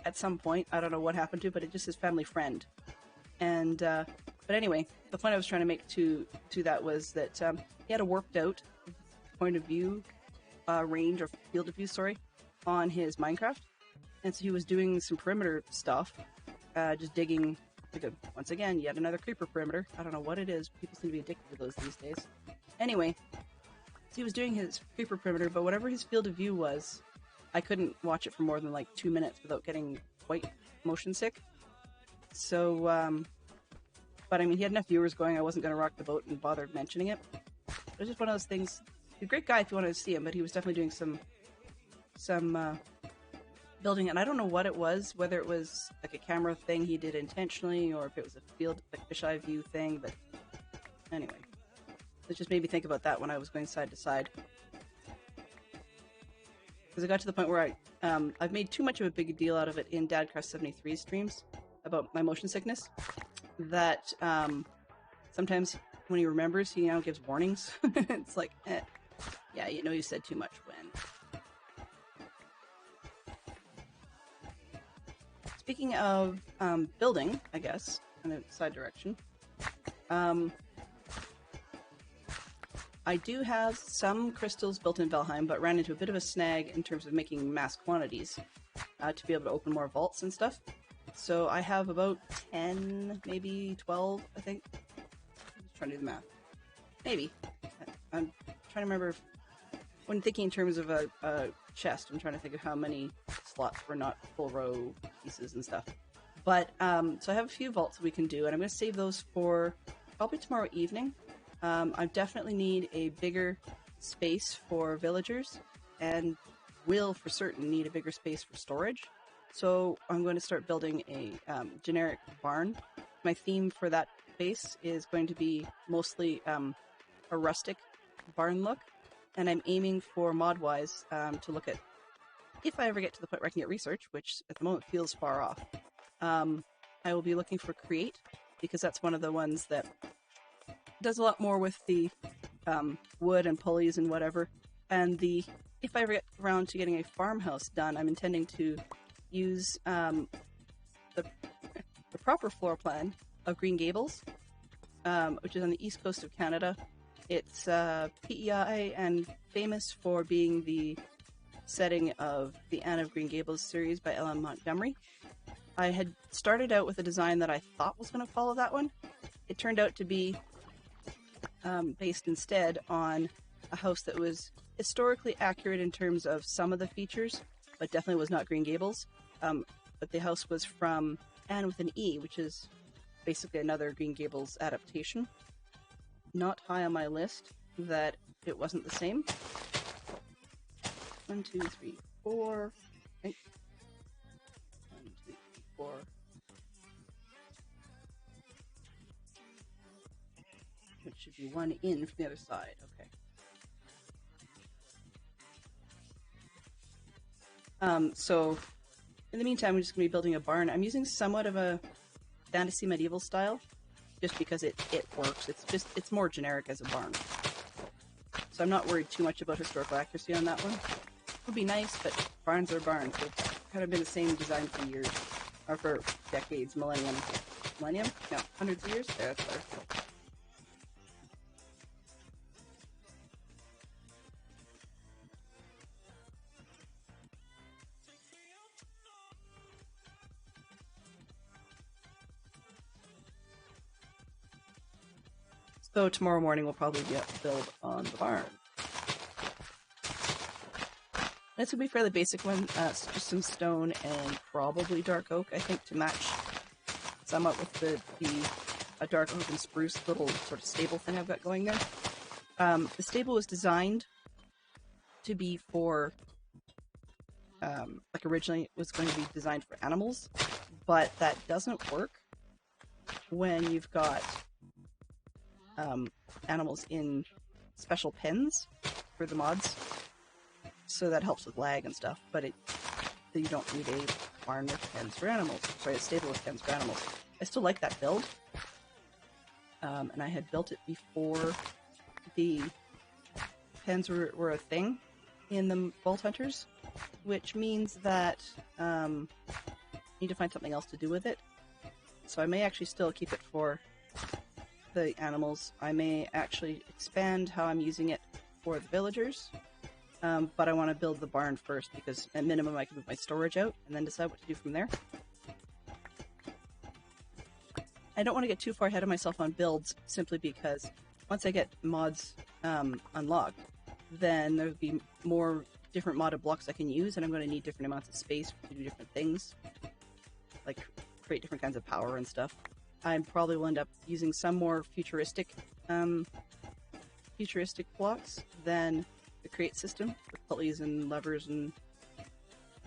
at some point, I don't know what happened to, but it just says family friend. And but anyway, the point I was trying to make to that was that he had a worked out point of view range, or field of view, sorry, on his Minecraft, and so he was doing some perimeter stuff, just digging, once again, yet another creeper perimeter. I don't know what it is, people seem to be addicted to those these days. Anyway, so he was doing his creeper perimeter, but whatever his field of view was, I couldn't watch it for more than like 2 minutes without getting quite motion sick. So, but I mean, he had enough viewers going, I wasn't going to rock the boat and bother mentioning it. It was just one of those things. He's a great guy if you wanted to see him, but he was definitely doing some building, and I don't know what it was, whether it was like a camera thing he did intentionally, or if it was a field, like fisheye view thing, but anyway. It just made me think about that when I was going side to side. Because I got to the point where I've made too much of a big deal out of it in Dadcrest73 streams about my motion sickness, that sometimes when he remembers, he now gives warnings. It's like, yeah, you know you said too much when. Speaking of building, I guess, in a side direction, I do have some crystals built in Valheim, but ran into a bit of a snag in terms of making mass quantities to be able to open more vaults and stuff. So I have about 10, maybe 12, I think. I'm just trying to do the math. Maybe. I'm trying to remember if, when thinking in terms of a chest, I'm trying to think of how many slots were not full row pieces and stuff. But, so I have a few vaults that we can do, and I'm going to save those for probably tomorrow evening. I definitely need a bigger space for villagers, and will for certain need a bigger space for storage. So I'm going to start building a generic barn. My theme for that base is going to be mostly a rustic barn look, and I'm aiming for mod-wise to look at, if I ever get to the point where I can get research, which at the moment feels far off, I will be looking for create, because that's one of the ones that does a lot more with the wood and pulleys and whatever. And if I ever get around to getting a farmhouse done, I'm intending to use the proper floor plan of Green Gables, which is on the east coast of Canada. It's PEI and famous for being the setting of the Anne of Green Gables series by L.M. Montgomery. I had started out with a design that I thought was going to follow that one. It turned out to be based instead on a house that was historically accurate in terms of some of the features, but definitely was not Green Gables. But the house was from Anne with an E, which is basically another Green Gables adaptation. Not high on my list that it wasn't the same. 1, 2, 3, 4. Okay. 1, 2, 3, 4. Which should be one in from the other side. Okay. So in the meantime, we're just going to be building a barn. I'm using somewhat of a fantasy medieval style, just because it works. It's more generic as a barn. So I'm not worried too much about historical accuracy on that one. would be nice, but barns are barns. They've kind of been the same design for years, or for decades, millennium. Millennium? No, hundreds of years? There, that's better. So tomorrow morning we'll probably be up to build on the barn. This would be a fairly basic one, just some stone and probably dark oak, I think, to match somewhat with a dark oak and spruce little sort of stable thing I've got going there. The stable was designed to be for, like originally it was going to be designed for animals, but that doesn't work when you've got animals in special pens for the mods. So that helps with lag and stuff, but you don't need a barn with pens for animals. Sorry, a stable with pens for animals. I still like that build. And I had built it before the pens were a thing in the Vault Hunters, which means that I need to find something else to do with it. So I may actually still keep it for the animals. I may actually expand how I'm using it for the villagers. But I want to build the barn first because at minimum I can move my storage out and then decide what to do from there. I don't want to get too far ahead of myself on builds simply because once I get mods unlocked, then there'll be more different modded blocks I can use, and I'm going to need different amounts of space to do different things, like create different kinds of power and stuff. I probably will end up using some more futuristic blocks than the create system with pulleys and levers and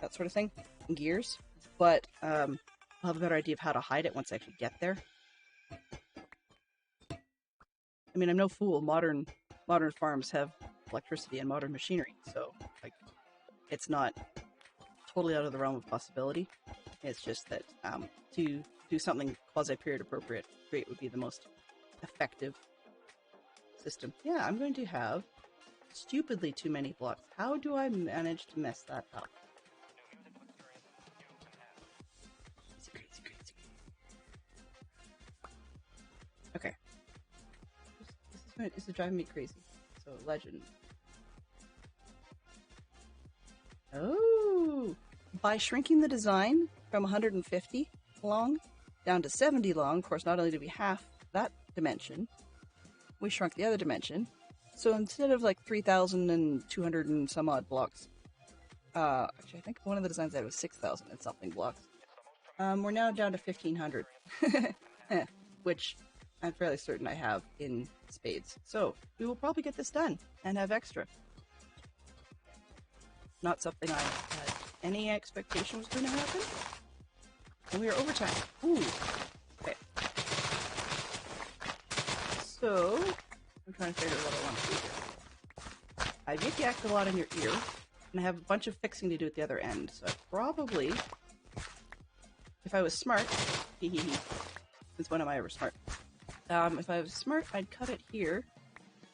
that sort of thing, and gears. But I'll have a better idea of how to hide it once I actually get there. I mean, I'm no fool. Modern farms have electricity and modern machinery, so like, it's not totally out of the realm of possibility. It's just that to do something quasi-period appropriate, create would be the most effective system. Yeah, I'm going to have stupidly too many blocks. How do I manage to mess that up? Crazy. Okay. This is driving me crazy. So, legend. Oh! By shrinking the design from 150 long down to 70 long, of course, not only did we half that dimension, we shrunk the other dimension. So instead of like 3,200 and some odd blocks, actually I think one of the designs I had was 6,000 and something blocks, we're now down to 1,500, which I'm fairly certain I have in spades. So we will probably get this done and have extra. Not something I had any expectation was going to happen. And we are overtime. Ooh. Okay. So I'm trying to figure out what I want to do here. I've yik-yacked a lot in your ear, and I have a bunch of fixing to do at the other end, so I probably, if I was smart, since when am I ever smart? If I was smart, I'd cut it here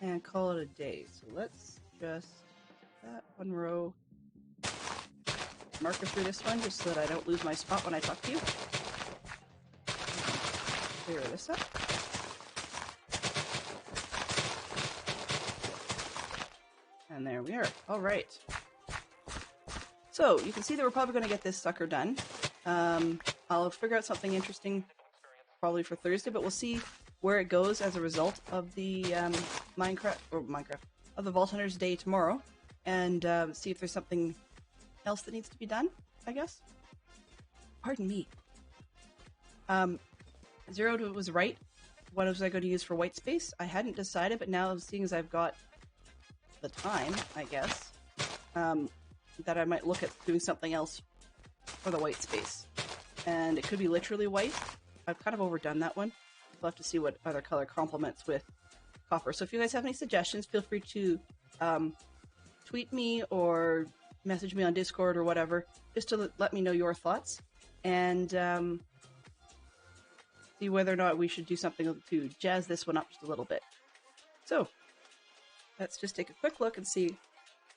and call it a day. So let's just, that one row, marker through this one just so that I don't lose my spot when I talk to you. Clear this up. And there we are. All right. So you can see that we're probably going to get this sucker done. I'll figure out something interesting probably for Thursday, but we'll see where it goes as a result of the of the Vault Hunters Day tomorrow, and see if there's something else that needs to be done, I guess. Pardon me. Zero was right. What was I going to use for white space? I hadn't decided, but now seeing as I've got the time, I guess, that I might look at doing something else for the white space. And it could be literally white. I've kind of overdone that one. We'll have to see what other color complements with copper. So if you guys have any suggestions, feel free to tweet me or message me on Discord or whatever, just to let me know your thoughts, and see whether or not we should do something to jazz this one up just a little bit. So let's just take a quick look and see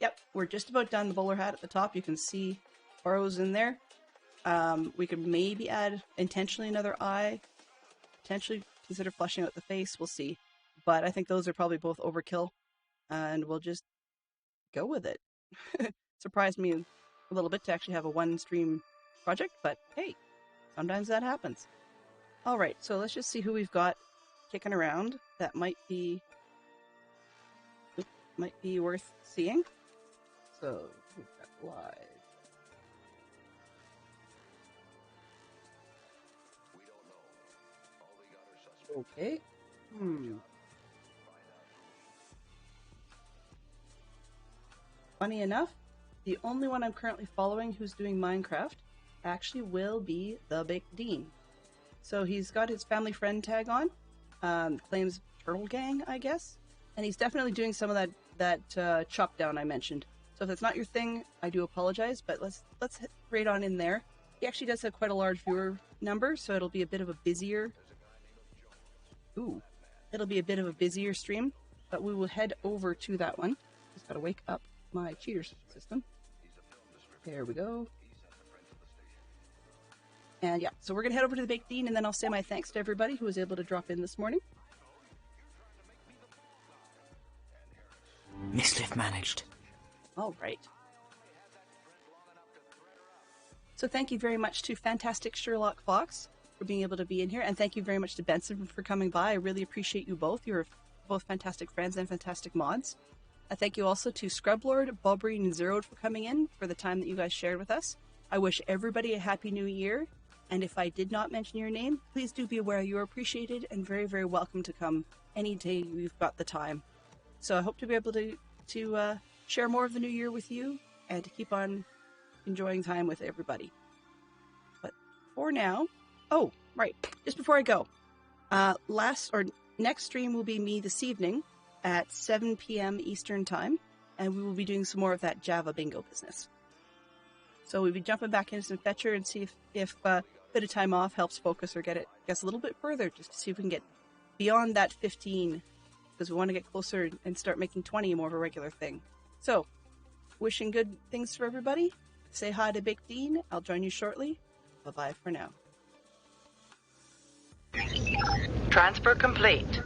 Yep, we're just about done. The bowler hat at the top. You can see arrows in there. We could maybe add intentionally another eye. Potentially consider fleshing out the face. We'll see. But I think those are probably both overkill. And we'll just go with it. Surprised me a little bit to actually have a one-stream project. But hey, sometimes that happens. All right, so let's just see who we've got kicking around that might be worth seeing. So, who's got live? Okay. Funny enough, the only one I'm currently following who's doing Minecraft actually will be the Baked Dean. So he's got his family friend tag on, claims Turtle Gang, I guess, and he's definitely doing some of that chop down I mentioned. So if it's not your thing, I do apologize, but let's hit right on in there. He actually does have quite a large viewer number, so it'll be a bit of a busier. It'll be a bit of a busier stream, but we will head over to that one. Just gotta wake up my cheater system. There we go. And yeah, so we're gonna head over to the Baked Dean, and then I'll say my thanks to everybody who was able to drop in this morning. Mischief managed. All right. So thank you very much to Fantastic Sherlock Fox for being able to be in here, and thank you very much to Benson for coming by. I really appreciate you both. You're both fantastic friends and fantastic mods. I thank you also to Scrublord, Bobry, and Zeroed for coming in for the time that you guys shared with us. I wish everybody a happy new year, and if I did not mention your name, please do be aware you are appreciated and very, very welcome to come any day you've got the time. So I hope to be able to share more of the new year with you and to keep on enjoying time with everybody. But for now, oh, right, just before I go, next stream will be me this evening at 7 p.m. Eastern Time, and we will be doing some more of that Java bingo business. So we'll be jumping back into some Fetcher and see if a bit of time off helps focus or get it a little bit further, just to see if we can get beyond that 15, because we want to get closer and start making 20 more of a regular thing. So, wishing good things for everybody. Say hi to Baked Dean. I'll join you shortly. Bye-bye for now. Transfer complete.